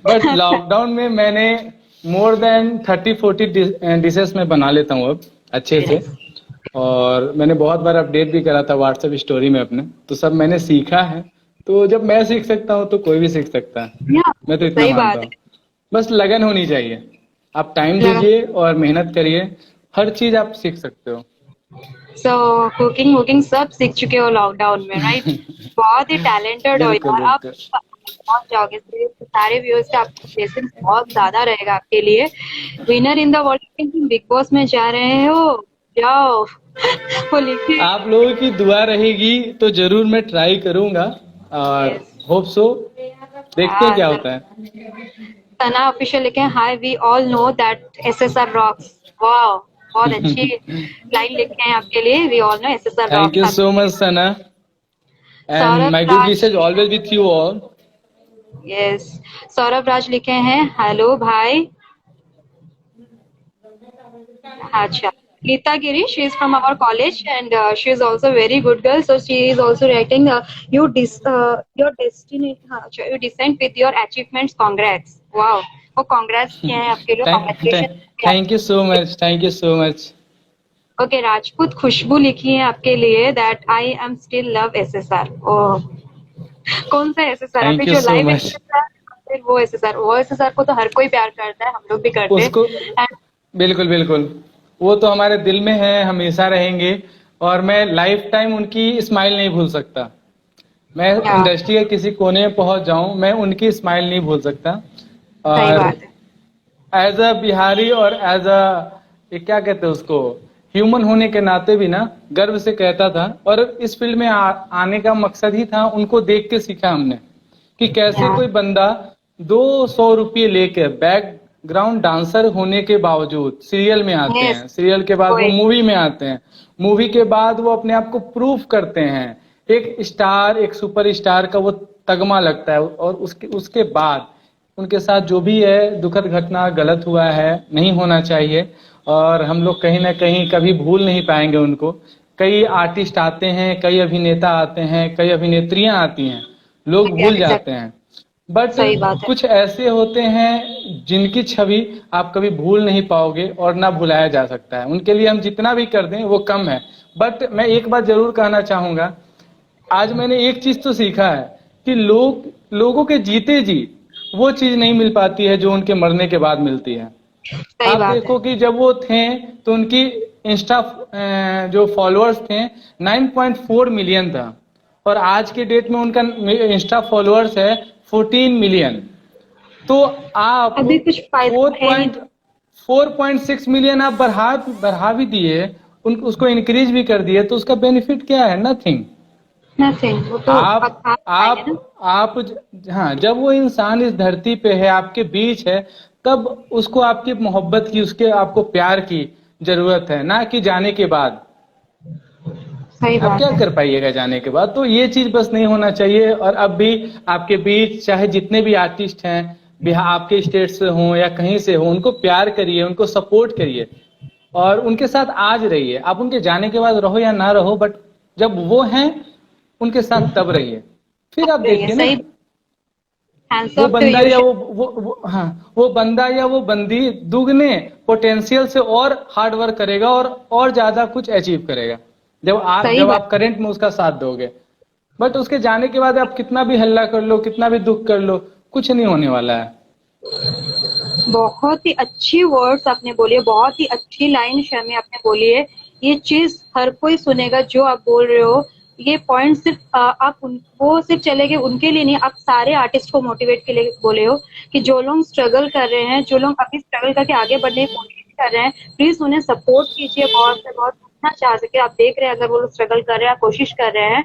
बट लॉकडाउन में मैंने मोर देन 30-40 डिशेस में बना लेता हूँ अब अच्छे से। और मैंने बहुत बार अपडेट भी करा था व्हाट्सएप स्टोरी में अपने, तो सब मैंने सीखा है। तो जब मैं सीख सकता हूँ तो कोई भी सीख सकता है, या, मैं तो इतना सही मानता बात है। हूँ। बस लगन होनी चाहिए, आप टाइम लगा, दीजिए और मेहनत करिए, हर चीज आप सीख सकते हो। सो कुकिंग वुकिंग सब सीख चुके हो लॉकडाउन में, राइट? बहुत ही टैलेंटेड हो बिल्कुल यार आप, बिल्कुल। पहुंच जाओगे। सारे व्यूअर्स से आपको ब्लेसिंग्स बहुत ज्यादा रहेगा आपके लिए। Winner in the world big boss में जा रहे हो, जाओ। वो लिखे। आप लोगों की दुआ रहेगी तो जरूर मैं ट्राई करूंगा, और यस, होप सो, देखते हैं क्या होता है। सना ऑफिशियल लिखे hi we all know that SSR rocks. वाह, बहुत अच्छी लाइन लिखे हैं आपके लिए, we all know SSR thank you rocks. So much Sana, and Saurabh my good Raj, wishes always with you all. Yes, Saurabh Raj लिखे हैं हेलो भाई। अच्छा, Geeta Giri, she is from our college, and she is also very good girl. So she is also writing your destiny, अच्छा, you descent with your achievements. Congrats! Wow, वो congrats किए हैं आपके लिए, thank you so congratulations। Much, thank you so much. Okay, Rajput Khushboo लिखी है आपके लिए that I am still love SSR. Oh, कौन सा एसएसआर? अभी थैंक यू जो सो लाइव मच। एसएसआर, फिर वो एसएसआर? वो एसएसआर को तो हर कोई प्यार करता है, हम लोग भी करते उसको हैं। बिल्कुल बिल्कुल, वो तो हमारे दिल में है, हमेशा रहेंगे। और मैं लाइफ टाइम उनकी स्माइल नहीं भूल सकता। मैं या, इंडस्ट्री के किसी कोने में पहुंच जाऊं, मैं उनकी स्माइल नहीं भूल सकता। सही और बात है। एज अ बिहारी और एज अ, ये क्या कहते हैं उसको, ह्यूमन होने के नाते भी ना गर्व से कहता था। और इस फील्ड में आने का मकसद ही था, उनको देख के सीखा हमने कि कैसे या, कोई बंदा 200 रुपये लेके बैग ग्राउंड डांसर होने के बावजूद सीरियल में आते Yes. हैं, सीरियल के बाद वो वही। मूवी में आते हैं, मूवी के बाद वो अपने आप को प्रूफ करते हैं, एक स्टार, एक सुपर स्टार का वो तगमा लगता है, और उसके उसके बाद उनके साथ जो भी है दुखद घटना गलत हुआ है, नहीं होना चाहिए, और हम लोग कहीं ना कहीं कभी भूल नहीं पाएंगे उनको। कई आर्टिस्ट आते हैं, कई अभिनेता आते हैं, कई अभिनेत्रियां आती हैं, लोग भूल जाते हैं, बट सही बात है। कुछ ऐसे होते हैं जिनकी छवि आप कभी भूल नहीं पाओगे और ना भुलाया जा सकता है। उनके लिए हम जितना भी कर दें वो कम है। बट मैं एक बात जरूर कहना चाहूंगा, आज मैंने एक चीज तो सीखा है कि लोगों के जीते जी वो चीज नहीं मिल पाती है जो उनके मरने के बाद मिलती है। सही आप बात है। देखो कि जब वो थे तो उनकी इंस्टा जो फॉलोअर्स थे 9.4 मिलियन था, और आज के डेट में उनका इंस्टा फॉलोअर्स है 14 मिलियन। तो आप अभी कुछ फायदा है नहीं। 4.6 मिलियन आप बढ़ा भी दिए, उसको इंक्रीज भी कर दिए, तो उसका बेनिफिट क्या है? नथिंग। नथिंग, वो तो आप आप पाएंगे ना। आप हाँ, जब वो इंसान इस धरती पे है, आपके बीच है, तब उसको आपकी मोहब्बत की, उसके आपको प्यार की जरूरत है, ना कि जाने के बाद। सही आप बात क्या है। कर पाइएगा जाने के बाद? तो ये चीज बस नहीं होना चाहिए। और अब भी आपके बीच चाहे जितने भी आर्टिस्ट हैं, बिहार आपके स्टेट से हों या कहीं से हो, उनको प्यार करिए, उनको सपोर्ट करिए, और उनके साथ आज रहिए। आप उनके जाने के बाद रहो या ना रहो, बट जब वो हैं उनके साथ तब रहिए। फिर आप देखिए ना, सही। हैंड्स वो अप टू बंदा यू। या हाँ, वो बंदा या वो बंदी दुगने पोटेंशियल से और हार्ड वर्क करेगा और ज्यादा कुछ अचीव करेगा, सही जब बात। आप करंट में उसका साथ दोगे। बट उसके जाने के बाद आप कितना भी हल्ला कर लो, कितना भी दुख कर लो, कुछ नहीं होने वाला है। बहुत ही अच्छी वर्ड्स आपने बोली है, बहुत ही अच्छी लाइन शर्मी आपने बोली है। ये चीज हर कोई सुनेगा जो आप बोल रहे हो। ये पॉइंट सिर्फ वो सिर्फ चले गए उनके लिए नहीं, आप सारे आर्टिस्ट को मोटिवेट के लिए बोले हो कि जो लोग स्ट्रगल कर रहे हैं, जो लोग अभी स्ट्रगल करके आगे बढ़ने की कोशिश कर रहे हैं, प्लीज उन्हें सपोर्ट कीजिए बहुत से बहुत, जितना चाह सके। आप देख रहे हैं अगर वो लोग स्ट्रगल कर रहे हैं, कोशिश कर रहे हैं।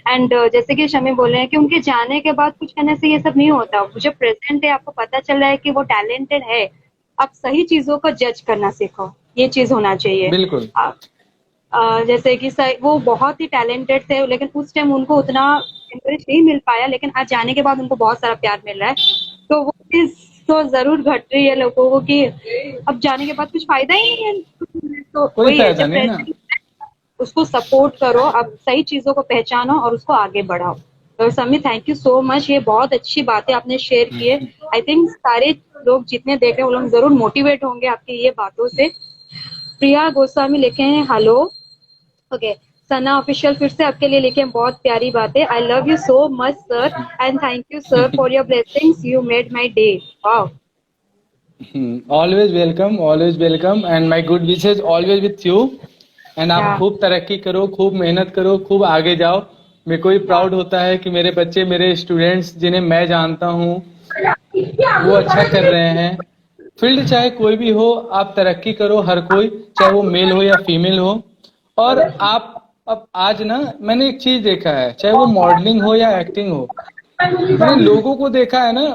एंड जैसे कि शमी बोल रहे हैं कि उनके जाने के बाद कुछ करने से ये सब नहीं होता। जो प्रेजेंट है आपको पता चल रहा है कि वो टैलेंटेड है, आप सही चीजों को जज करना सीखो, ये चीज होना चाहिए। बिल्कुल। जैसे कि वो बहुत ही टैलेंटेड थे, लेकिन उस टाइम उनको उतना एनकरेज नहीं मिल पाया, लेकिन आज जाने के बाद उनको बहुत सारा प्यार मिल रहा है। तो वो चीज तो जरूर घट रही है लोगों को कि अब जाने के बाद कुछ फायदा ही नहीं है। तो कोई वही है, फायदा जब नहीं ना। उसको सपोर्ट करो, आप सही चीजों को पहचानो और उसको आगे बढ़ाओ। तो समी, थैंक यू सो मच, ये बहुत अच्छी बातें आपने शेयर की है। आई थिंक सारे लोग जितने देख रहे हैं वो लोग जरूर मोटिवेट होंगे आपकी ये बातों से। प्रिया गोस्वामी लिखे हैं हेलो। ओके, सना ऑफिशियल फिर से आपके लिए लिखे हैं बहुत प्यारी बातें। I love you so much sir, and thank you sir for your blessings, you made my day. Wow. Always welcome and my good wishes always with you. And आप Yeah. खूब तरक्की करो, खूब मेहनत करो, खूब आगे जाओ। मेरे को भी प्राउड होता है कि मेरे बच्चे, मेरे स्टूडेंट्स जिन्हें मैं जानता हूँ, वो अच्छा कर रहे हैं। फील्ड चाहे कोई भी हो, आप तरक्की करो, हर कोई, चाहे वो मेल हो या फीमेल हो। और आप अब आज ना, मैंने एक चीज देखा है, चाहे वो मॉडलिंग हो या एक्टिंग हो, मैंने लोगों को देखा है ना,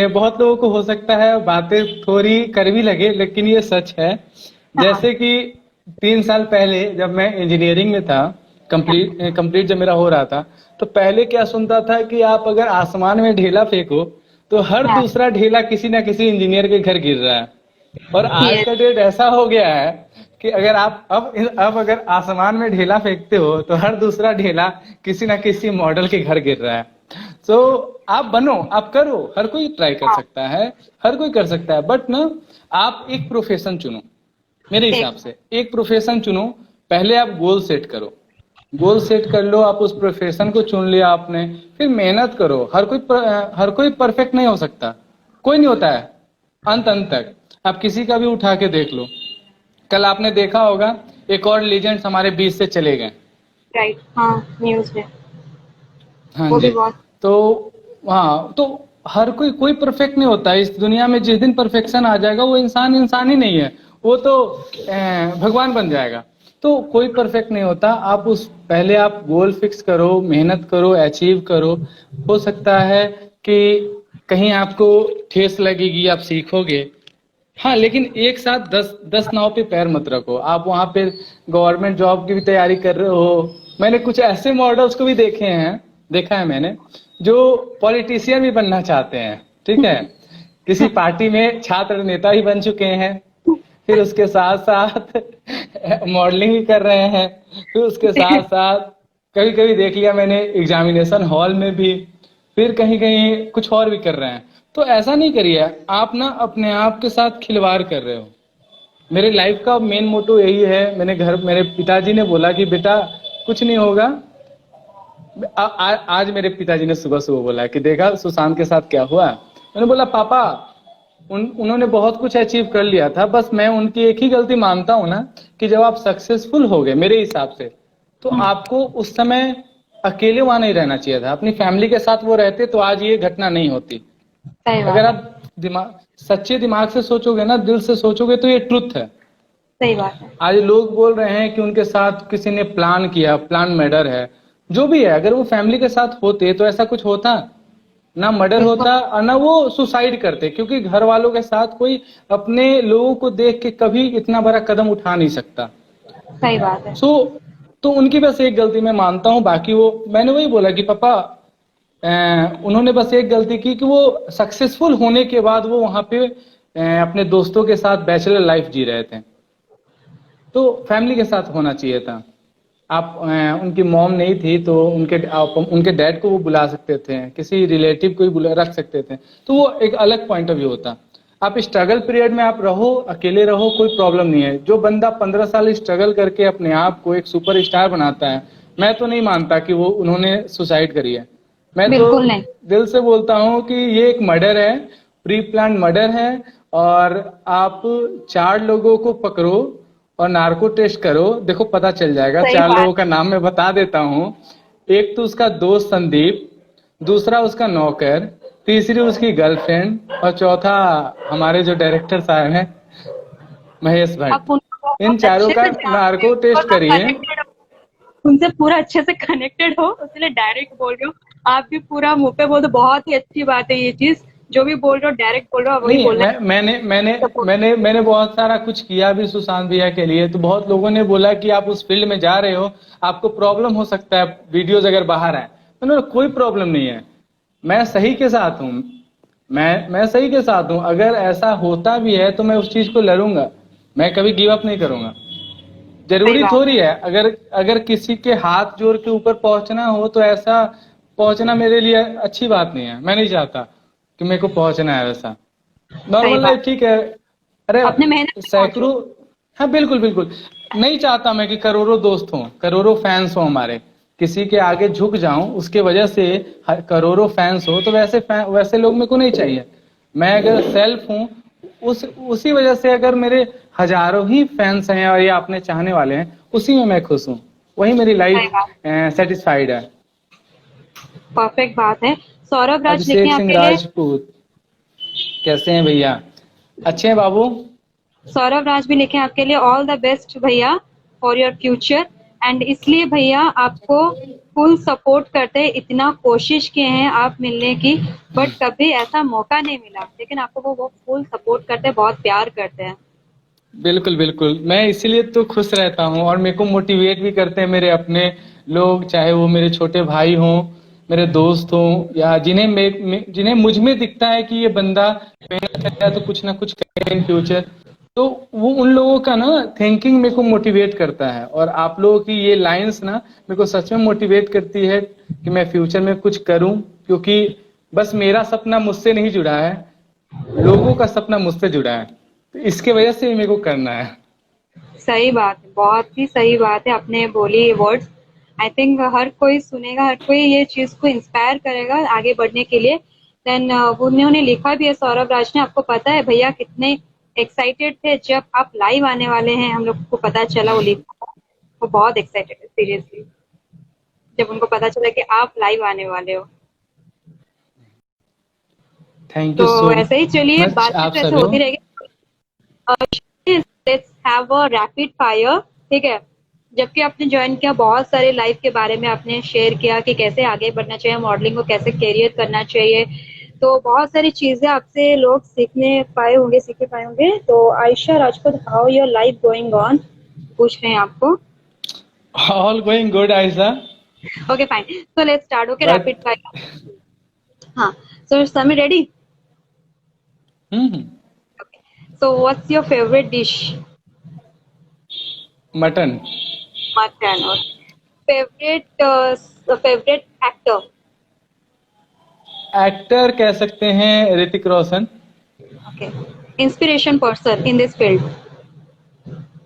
बहुत लोगों को हो सकता है बातें थोड़ी कड़वी लगे, लेकिन ये सच है। जैसे कि 3 साल पहले जब मैं इंजीनियरिंग में था, कंप्लीट जब मेरा हो रहा था, तो पहले क्या सुनता था कि आप अगर आसमान में ढेला फेंको तो हर दूसरा ढेला किसी ना किसी इंजीनियर के घर गिर रहा है। और आज का डेट ऐसा हो गया है कि अगर आप अब अगर आसमान में ढेला फेंकते हो तो हर दूसरा ढेला किसी ना किसी मॉडल के घर गिर रहा है। सो आप बनो, आप करो, हर कोई ट्राई कर सकता है, हर कोई कर सकता है। बट ना, आप एक प्रोफेशन चुनो, मेरे हिसाब से एक प्रोफेशन चुनो। पहले आप गोल सेट करो, गोल सेट कर लो, आप उस प्रोफेशन को चुन लिया आपने, फिर मेहनत करो। हर कोई परफेक्ट नहीं हो सकता, कोई नहीं होता है अंत तक। आप किसी का भी उठा के देख लो, कल आपने देखा होगा एक और लीजेंड्स हमारे बीच से चले गए। राइट, हाँ, न्यूज़ में हाँ वो भी जी। बहुत। तो हाँ, तो हर कोई परफेक्ट नहीं होता है इस दुनिया में। जिस दिन परफेक्शन आ जाएगा वो इंसान ही नहीं है, वो तो भगवान बन जाएगा। तो कोई परफेक्ट नहीं होता। आप पहले आप गोल फिक्स करो, मेहनत करो, अचीव करो। हो सकता है कि कहीं आपको ठेस लगेगी, आप सीखोगे, हाँ, लेकिन एक साथ 10 नाव पे पैर मत रखो। आप वहां पे गवर्नमेंट जॉब की भी तैयारी कर रहे हो। मैंने कुछ ऐसे मॉडल्स को भी देखा है मैंने, जो पॉलिटिशियन भी बनना चाहते हैं, ठीक है, किसी पार्टी में छात्र नेता भी बन चुके हैं, फिर उसके साथ साथ मॉडलिंग भी कर रहे हैं, फिर उसके साथ साथ कभी कभी देख लिया मैंने एग्जामिनेशन हॉल में भी, फिर कहीं कहीं कुछ और भी कर रहे हैं। तो ऐसा नहीं करिए, आप ना अपने आप के साथ खिलवाड़ कर रहे हो। मेरे लाइफ का मेन मोटो यही है। मेरे पिताजी ने बोला कि बेटा कुछ नहीं होगा। आज मेरे पिताजी ने सुबह सुबह बोला कि देखा सुशांत के साथ क्या हुआ। मैंने बोला पापा, उन्होंने बहुत कुछ अचीव कर लिया था, बस मैं उनकी एक ही गलती मानता हूं ना, कि जब आप सक्सेसफुल हो गए मेरे हिसाब से, तो आपको उस समय अकेले वहां नहीं रहना चाहिए था, अपनी फैमिली के साथ वो रहते तो आज ये घटना नहीं होती। सही बात अगर है। आप सच्चे दिमाग से सोचोगे ना, दिल से सोचोगे, तो ये ट्रुथ है। सही बात है। आज लोग बोल रहे हैं कि उनके साथ किसी ने प्लान किया, प्लान मर्डर है, जो भी है, अगर वो फैमिली के साथ होते तो ऐसा कुछ होता ना, मर्डर बिल्कुल होता और ना वो सुसाइड करते, क्योंकि घर वालों के साथ कोई अपने लोगों को देख के कभी इतना बड़ा कदम उठा नहीं सकता। सही बात है। सो तो उनकी बस एक गलती मैं मानता हूँ, बाकी वो मैंने वही बोला कि पापा उन्होंने बस एक गलती की कि वो सक्सेसफुल होने के बाद वो वहां पे अपने दोस्तों के साथ बैचलर लाइफ जी रहे थे, तो फैमिली के साथ होना चाहिए था। आप उनकी मॉम नहीं थी तो आप उनके डैड को वो बुला सकते थे, किसी रिलेटिव को ही बुला रख सकते थे, तो वो एक अलग पॉइंट ऑफ व्यू होता। आप स्ट्रगल पीरियड में आप रहो, अकेले रहो, कोई प्रॉब्लम नहीं है। जो बंदा 15 साल स्ट्रगल करके अपने आप को एक सुपर स्टार बनाता है, मैं तो नहीं मानता कि वो उन्होंने सुसाइड करी है। मैं तो बिल्कुल नहीं। दिल से बोलता हूँ कि ये एक मर्डर है, प्री प्लान मर्डर है। और आप 4 लोगों को पकड़ो और नार्को टेस्ट करो, देखो पता चल जाएगा। सही 4 बात लोगों का नाम मैं बता देता हूँ। एक तो उसका दोस्त संदीप, दूसरा उसका नौकर, तीसरी उसकी गर्लफ्रेंड, और चौथा हमारे जो डायरेक्टर साहब हैं, महेश आप भट्ट। उनको इन बहुत चारों अच्छे का से जानते नार्को हो टेस्ट और आप करिए। कनेक्टेड हो, उनसे पूरा अच्छे से कनेक्टेड हो, इसलिए डायरेक्ट बोल रहे हो। आप भी पूरा मुंह पे बोल दो, बहुत ही अच्छी बात है ये चीज। जो भी बोल रहे हो डायरेक्ट बोल रहे हो, वही नहीं, बोलना है। मैंने बहुत सारा कुछ किया भी सुशांत भैया के लिए। तो बहुत लोगों ने बोला कि आप उस फील्ड में जा रहे हो, आपको प्रॉब्लम हो सकता है वीडियोज अगर बाहर आए। मैंने बोला कोई प्रॉब्लम नहीं है, मैं सही के साथ हूँ। मैं सही के साथ हूँ। अगर ऐसा होता भी है तो मैं उस चीज को लड़ूंगा, मैं कभी गिव अप नहीं करूंगा। सही जरूरी बात थोड़ी है, अगर अगर किसी के हाथ जोड़ के ऊपर पहुंचना हो तो ऐसा पहुंचना मेरे लिए अच्छी बात नहीं है। मैं नहीं चाहता कि मेरे को पहुंचना है वैसा। सही नॉर्मल लाइफ बात। ठीक है। अरे अपने मेहनत से पहुंचो। सैकड़ों, हाँ बिल्कुल बिल्कुल। नहीं चाहता मैं कि करोड़ों दोस्त हों, करोड़ों फैंस हों हमारे, किसी के आगे झुक जाऊं उसके वजह से करोड़ों फैंस हो, तो वैसे लोग मेरे को नहीं चाहिए। मैं अगर सेल्फ हूं, उसी वजह से अगर मेरे हजारों ही फैंस हैं और या अपने चाहने वाले हैं, उसी में मैं खुश हूँ, वही मेरी सही लाइफ बात। सेटिस्फाइड है। परफेक्ट बात है। सौरभ राज लिखे अभिषेक हैं सिंह आपके लिए। राजपूत, कैसे हैं भैया? अच्छे हैं बाबू। सौरभ राज भी लिखे हैं आपके लिए, ऑल द बेस्ट भैया फॉर योर फ्यूचर। एंड इसलिए भैया आपको फुल सपोर्ट करते हैं, इतना कोशिश किए हैं आप मिलने की, बट कभी ऐसा मौका नहीं मिला, लेकिन आपको वो फुल सपोर्ट करते हैं, बहुत प्यार करते हैं। बिल्कुल बिल्कुल, मैं इसीलिए तो खुश रहता हूँ। और मेरे को मोटिवेट भी करते हैं मेरे अपने लोग, चाहे वो मेरे छोटे भाई हों, मेरे दोस्त हों, या जिन्हें मुझ में दिखता है कि ये बंदा मेहनत कर रहा है तो कुछ ना कुछ करेगा इन फ्यूचर। तो वो उन लोगों का ना थिंकिंग मेरे को मोटिवेट करता है। और आप लोगों की ये लाइंस ना मेरे को सच में मोटिवेट करती है कि मैं फ्यूचर में कुछ करूं, क्योंकि बस मेरा सपना मुझसे नहीं जुड़ा है, लोगों का सपना मुझसे जुड़ा है, तो इसके वजह से ही मेरे को करना है। सही बात है, बहुत ही सही बात है, आपने बोली ये वर्ड्स। आई थिंक हर कोई सुनेगा, हर कोई ये चीज को इंस्पायर करेगा आगे बढ़ने के लिए। देन उन्होंने लिखा भी है, सौरभ राज ने, आपको पता है भैया कितने एक्साइटेड थे जब आप लाइव आने वाले हैं, हम लोग को पता चला वो लिखा, वो बहुत एक्साइटेड है सीरियसली, जब उनको पता चला कि आप लाइव आने वाले हो। थैंक यू तो सो ऐसे ही चलिए, मच बातचीत आप तो ऐसे सभी। होती रहेगी। Let's have a rapid fire, ठीक है। जबकि आपने ज्वाइन किया, बहुत सारे लाइफ के बारे में आपने शेयर किया कि कैसे आगे बढ़ना चाहिए, मॉडलिंग को कैसे कैरियर करना चाहिए, तो बहुत सारी चीजें आपसे लोग सीखे पाए होंगे। तो Ayesha Rajput, how your life going on, पूछ रहे हैं आपको। All going good Ayesha, okay fine, so let's start. Okay, rapid but fire. हाँ, so Sami ready? Hmm, so what's your favourite dish? Mutton. Mutton. Favourite actor? Actor कह सकते हैं Hrithik Roshan. Okay, inspiration person in this field?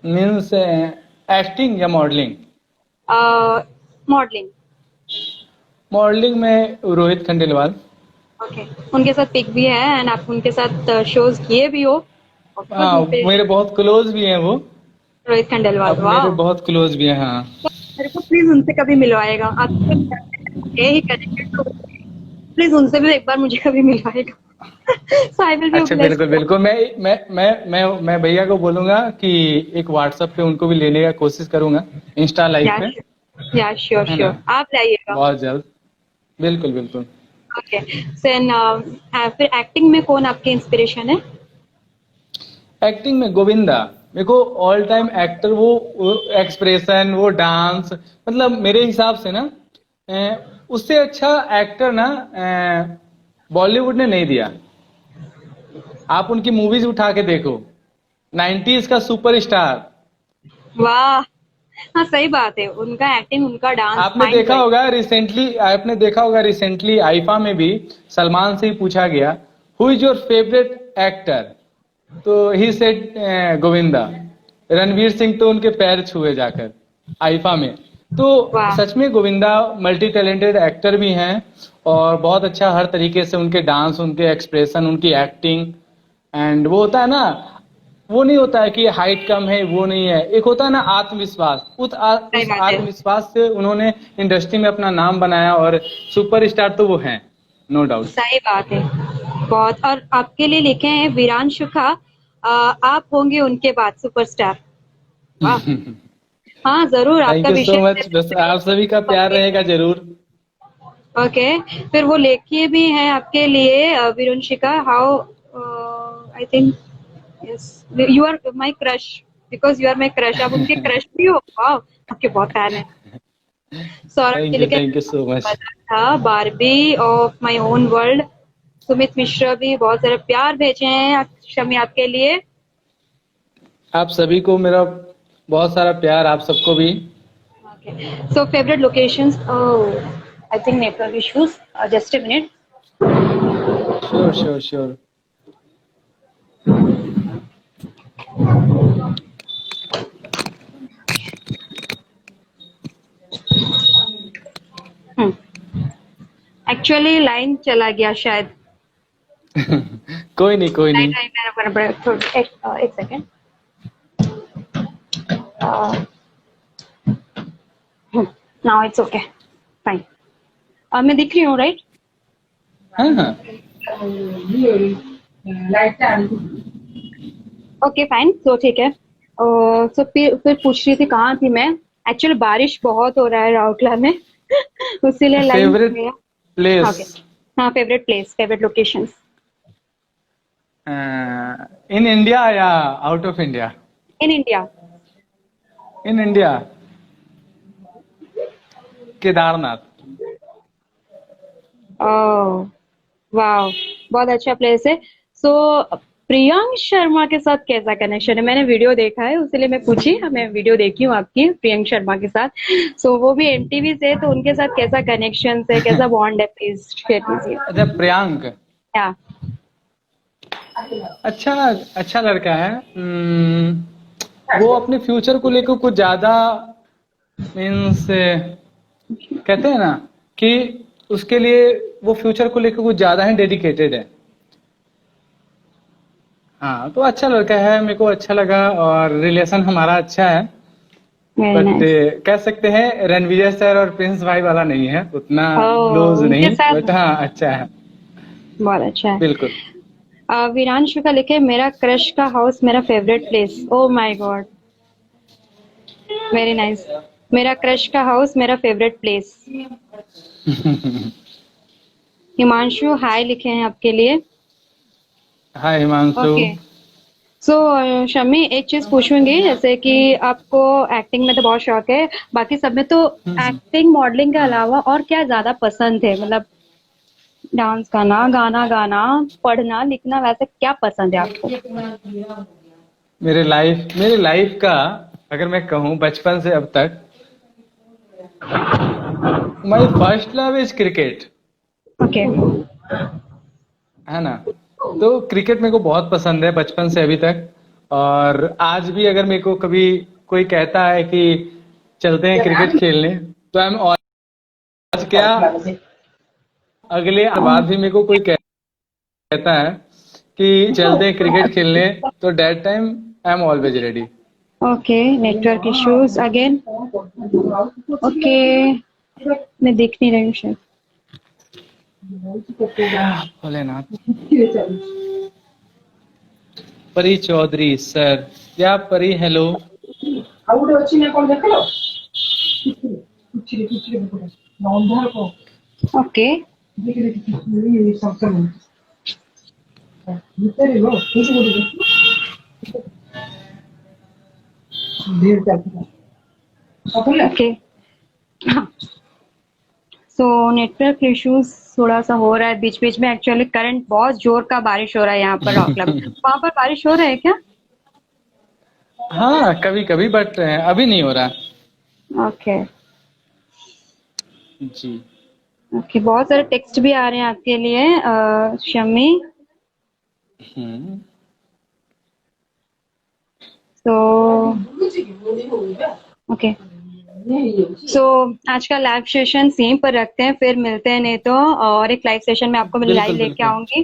Means acting या modelling? Modelling. Modelling में Rohit Khandelwal. Okay, उनके साथ pick भी है एंड आप उनके साथ शोज किए भी हो। ऑफ कोर्स हाँ, मेरे इंस्पिरेशन बहुत क्लोज भी हैं वो। रोहित खंडेलवाल, अब मेरे वाह। बहुत क्लोज भी हैं, हाँ। मेरे को प्लीज उनसे कभी मिलवाएगा, आप ही कनेक्टेड तो प्लीज उनसे भी एक बार मुझे कभी मिलवाएगा। सो आई विल बी अच्छा, बिल्कुल ब्लेस्ड। बिल्कुल, मैं भैया को बोलूंगा कि एक व्हाट्सएप पे उनको भी लेने का कोशिश करूंगा, इंस्टा लाइव पे, या श्योर है ना? श्योर, आप लाइएगा। बहुत जल्द, बिल्कुल बिल्कुल। ओके, देन फिर एक्टिंग में कौन आपकी इंस्पिरेशन है? एक्टिंग में गोविंदा। मेरे को ऑल टाइम एक्टर, वो एक्सप्रेशन, वो डांस, मतलब मेरे हिसाब से ना उससे अच्छा एक्टर ना बॉलीवुड ने नहीं दिया। आप उनकी मूवीज उठा के देखो, 90s का सुपरस्टार। वाह, हाँ सही बात है, उनका एक्टिंग, उनका डांस माइंड ब्लोइंग। आपने देखा होगा रिसेंटली आईफा में भी सलमान से ही पूछा गया, who is your favourite actor, तो ही सेड गोविंदा। रणवीर सिंह तो उनके पैर छुए जाकर आईफा में। तो वाह, सच में गोविंदा मल्टी टैलेंटेड एक्टर भी हैं, और बहुत अच्छा हर तरीके से उनके डांस, उनके एक्सप्रेशन, उनकी एक्टिंग। एंड वो होता है ना, वो नहीं होता है कि हाइट कम है, वो नहीं है, एक होता है ना आत्मविश्वास। सही उस बात है, आत्मविश्वास से उन्होंने इंडस्ट्री में अपना नाम बनाया, और सुपरस्टार तो वो हैं, नो डाउट। सही बात है बहुत। और आपके लिए लिखे हैं वीरांशु का, आप होंगे उनके बाद सुपरस्टार। वाह, हाँ जरूर, थैंक आपका यू सो विषय मच, बस आप सभी का प्यार रहेगा जरूर। ओके। फिर वो लेके भी हैं आपके लिए Virunshika, how I think yes you are my crush, because you are my crush, आप उनके क्रश भी हो। वाह, आपके बहुत फैन है। सौरभ के लिए थैंक यू सो मच। बता था Barbie of my own world. Sumit Mishra भी बहुत सारे प्यार भेजे हैं शमी आपके लिए। आप सभी को मेरा बहुत सारा प्यार, आप सबको भी। Okay. So favorite locations? Oh, I think network issues. Just a minute. Sure sure sure. Hmm. Actually line चला गया शायद। कोई नहीं, कोई लाइन नहीं। लाइन एक second. Now it's okay, fine. मैं दिख रही हूँ राइट? हाँ हाँ। ओके फाइन, तो ठीक है। सो फिर पूछ रही थी कहाँ थी मैं। एक्चुअली बारिश बहुत हो रहा है राउरकेला में, इसीलिए लाइन फेवरेट गया। प्लेस ओके, हाँ favourite place, favourite locations. In India या out of India? In India. In India Kedarnath. Oh वाह, बहुत अच्छा प्लेस है। सो प्रियंक शर्मा के साथ कैसा कनेक्शन है? मैंने वीडियो देखा है, इसलिए मैं पूछी। मैं वीडियो देखी हूँ आपकी प्रियंक शर्मा के साथ। सो वो भी एनटीवी से, तो उनके साथ कैसा कनेक्शन है, कैसा बॉन्ड है, प्लीज शेयर कीजिए। अच्छा, प्रियांक क्या? अच्छा, अच्छा लड़का है। वो अपने फ्यूचर को लेकर कुछ ज्यादा, मीन्स कहते हैं ना कि उसके लिए वो फ्यूचर को लेकर कुछ ज्यादा ही डेडिकेटेड है। हाँ, तो अच्छा लड़का है, मेरे को अच्छा लगा, और रिलेशन हमारा अच्छा है। Very but nice. कह सकते हैं रणविजय सर और प्रिंस भाई वाला नहीं है, उतना क्लोज उनके नहीं, साथ बट हाँ अच्छा है। बहुत अच्छा है। बिल्कुल। वीरांशु का लिखे, मेरा क्रश का हाउस मेरा favourite place. Oh my God, very nice. मेरा क्रश का हाउस मेरा फेवरेट प्लेस। हिमांशु हाय लिखे हैं आपके लिए। हाय हिमांशु। ओके सो शमी, एक चीज पूछूंगी, जैसे कि आपको एक्टिंग में तो बहुत शौक है, बाकी सब में तो एक्टिंग मॉडलिंग के अलावा और क्या ज्यादा पसंद है? मतलब डांस करना, गाना गाना, पढ़ना लिखना, वैसे क्या पसंद है आपको? मेरे लाइफ का अगर मैं कहूँ बचपन से अब तक, my first love is cricket, okay है ना। तो क्रिकेट मेरे को बहुत पसंद है बचपन से अभी तक। और आज भी अगर मेरे को कभी कोई कहता है कि चलते हैं क्रिकेट खेलने, तो आई एम, आज क्या, अगले बाद भी मेरे को कोई कहता है कि चलते हैं क्रिकेट खेलने, तो that time I am always ready. Okay, network issues again. Okay, मैं देख नहीं रही हूँ शायद। भोलेनाथ। परी चौधरी सर, या परी हेलो। ଆଉ ଗୋଟେ ଅଛି ନା କଣ ଦେଖିଲ କୁଚିରେ ନା ଅନ୍ଧାର କଣ ओके ଦେଖି ଦେଖି ଶବ୍ଦ ଭିତରେ ନ କୋଉଠି ଗୋଟେ ଦେଖି धीर चालता सफल ओके सो नेटवर्क इश्यूज थोड़ा सा हो रहा है बीच बीच में। एक्चुअली करंट बहुत जोर का बारिश हो रहा है यहाँ पर रॉक क्लब। वहां पर बारिश हो रहा है क्या? हाँ कभी कभी, बट अभी नहीं हो रहा। ओके जी। ओके, बहुत सारे टेक्स्ट भी आ रहे हैं आपके लिए शमी। हम्म। तो ओके सो आज का लाइव सेशन सेम पर रखते हैं, फिर मिलते हैं, नहीं तो और एक लाइव सेशन में आपको मैं लाइव बिल्कुल लेके बिल्कुल आऊंगी।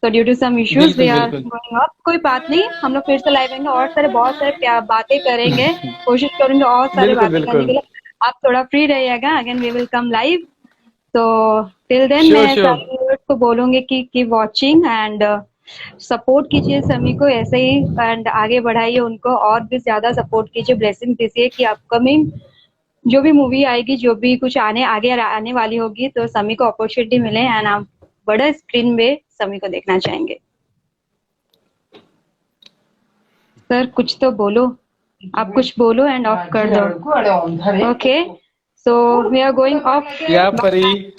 तो due to some issues we बिल्कुल आर बिल्कुल। Going up. कोई बात नहीं, हम लोग फिर से लाइव आएंगे और सारे बहुत सारे बातें करेंगे, कोशिश करेंगे और सारे बिल्कुल बातें करने के बिल्कुल। लिए। आप थोड़ा फ्री रहिएगा, again we will come live. तो टिल देन श्योर मैं श्योर। सारे व्यूअर्स को बोलूंगी कि कीप वॉचिंग एंड सपोर्ट कीजिए समी को ऐसे ही, एंड आगे बढ़ाइए उनको और भी ज्यादा सपोर्ट कीजिए, ब्लेसिंग दीजिए कि अपकमिंग जो भी मूवी आएगी, जो भी कुछ आगे आने वाली होगी, तो समी को अपॉर्चुनिटी मिले एंड आप बड़ा स्क्रीन पे समी को देखना चाहेंगे। सर कुछ तो बोलो, आप कुछ बोलो एंड ऑफ कर दो। Okay so we are going off. या परी,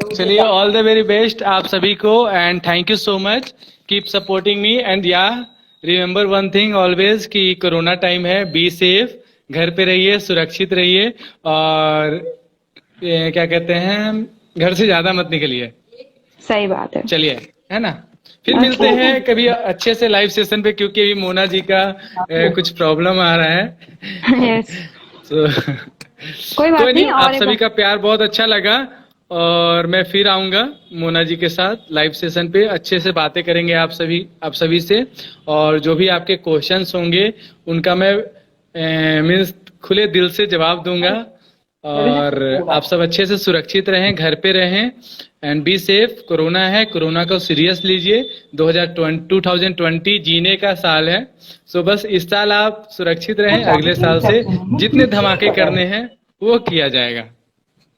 चलिए ऑल द वेरी बेस्ट आप सभी को, and thank you so much, keep supporting me, and या रिमेम्बर वन थिंग ऑलवेज कि कोरोना टाइम है, बी सेफ, घर पे रहिए, सुरक्षित रहिए, और क्या कहते हैं, घर से ज्यादा मत निकलिए। सही बात है। चलिए, है ना, फिर मिलते हैं कभी अच्छे से लाइव सेशन पे, क्योंकि अभी मोना जी का कुछ प्रॉब्लम आ रहा है। यस तो कोई बात कोई नहीं, नहीं। आप और एक सभी बार का प्यार बहुत अच्छा लगा, और मैं फिर आऊंगा मोना जी के साथ लाइव सेशन पे, अच्छे से बातें करेंगे आप सभी से, और जो भी आपके क्वेश्चंस होंगे उनका मैं मीन्स खुले दिल से जवाब दूंगा। और आप सब अच्छे से सुरक्षित रहें, घर पे रहें, एंड बी सेफ। कोरोना है, कोरोना को सीरियस लीजिए। 2020 जीने का साल है, सो बस इस साल आप सुरक्षित रहें, अगले साल से जितने धमाके करने हैं वो किया जाएगा।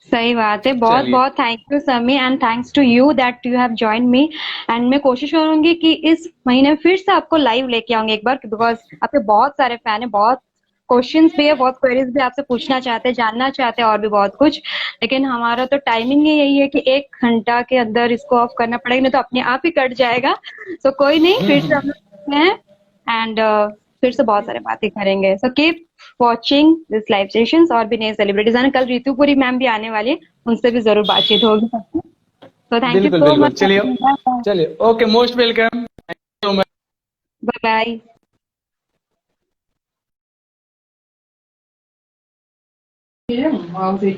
सही बात है। बहुत चलिए, बहुत thank you Sammy and thanks to you that you have join me. And मैं कोशिश करूंगी कि इस महीने फिर से आपको लाइव लेके आऊंगी एक बार, बिकॉज आपके बहुत सारे फैन है, बहुत क्वेश्चंस भी है, बहुत क्वेरीज भी आपसे पूछना चाहते हैं, जानना चाहते हैं और भी बहुत कुछ। लेकिन हमारा तो टाइमिंग ही यही है कि 1 घंटा के अंदर इसको ऑफ करना पड़ेगा, नहीं तो अपने आप ही कट जाएगा। सो कोई नहीं, फिर से हम लोग हैं एंड फिर से बहुत सारे बातें करेंगे। So keep watching this live sessions. और भी नए सेलिब्रिटीज आने, कल रितुपुरी मैम भी आने वाली है, उनसे भी जरूर बातचीत होगी। तो थैंक यू बिल्कुल सो बिल्कुल। मच। चलिए चलिए, okay, most welcome, thank you so bye bye. ये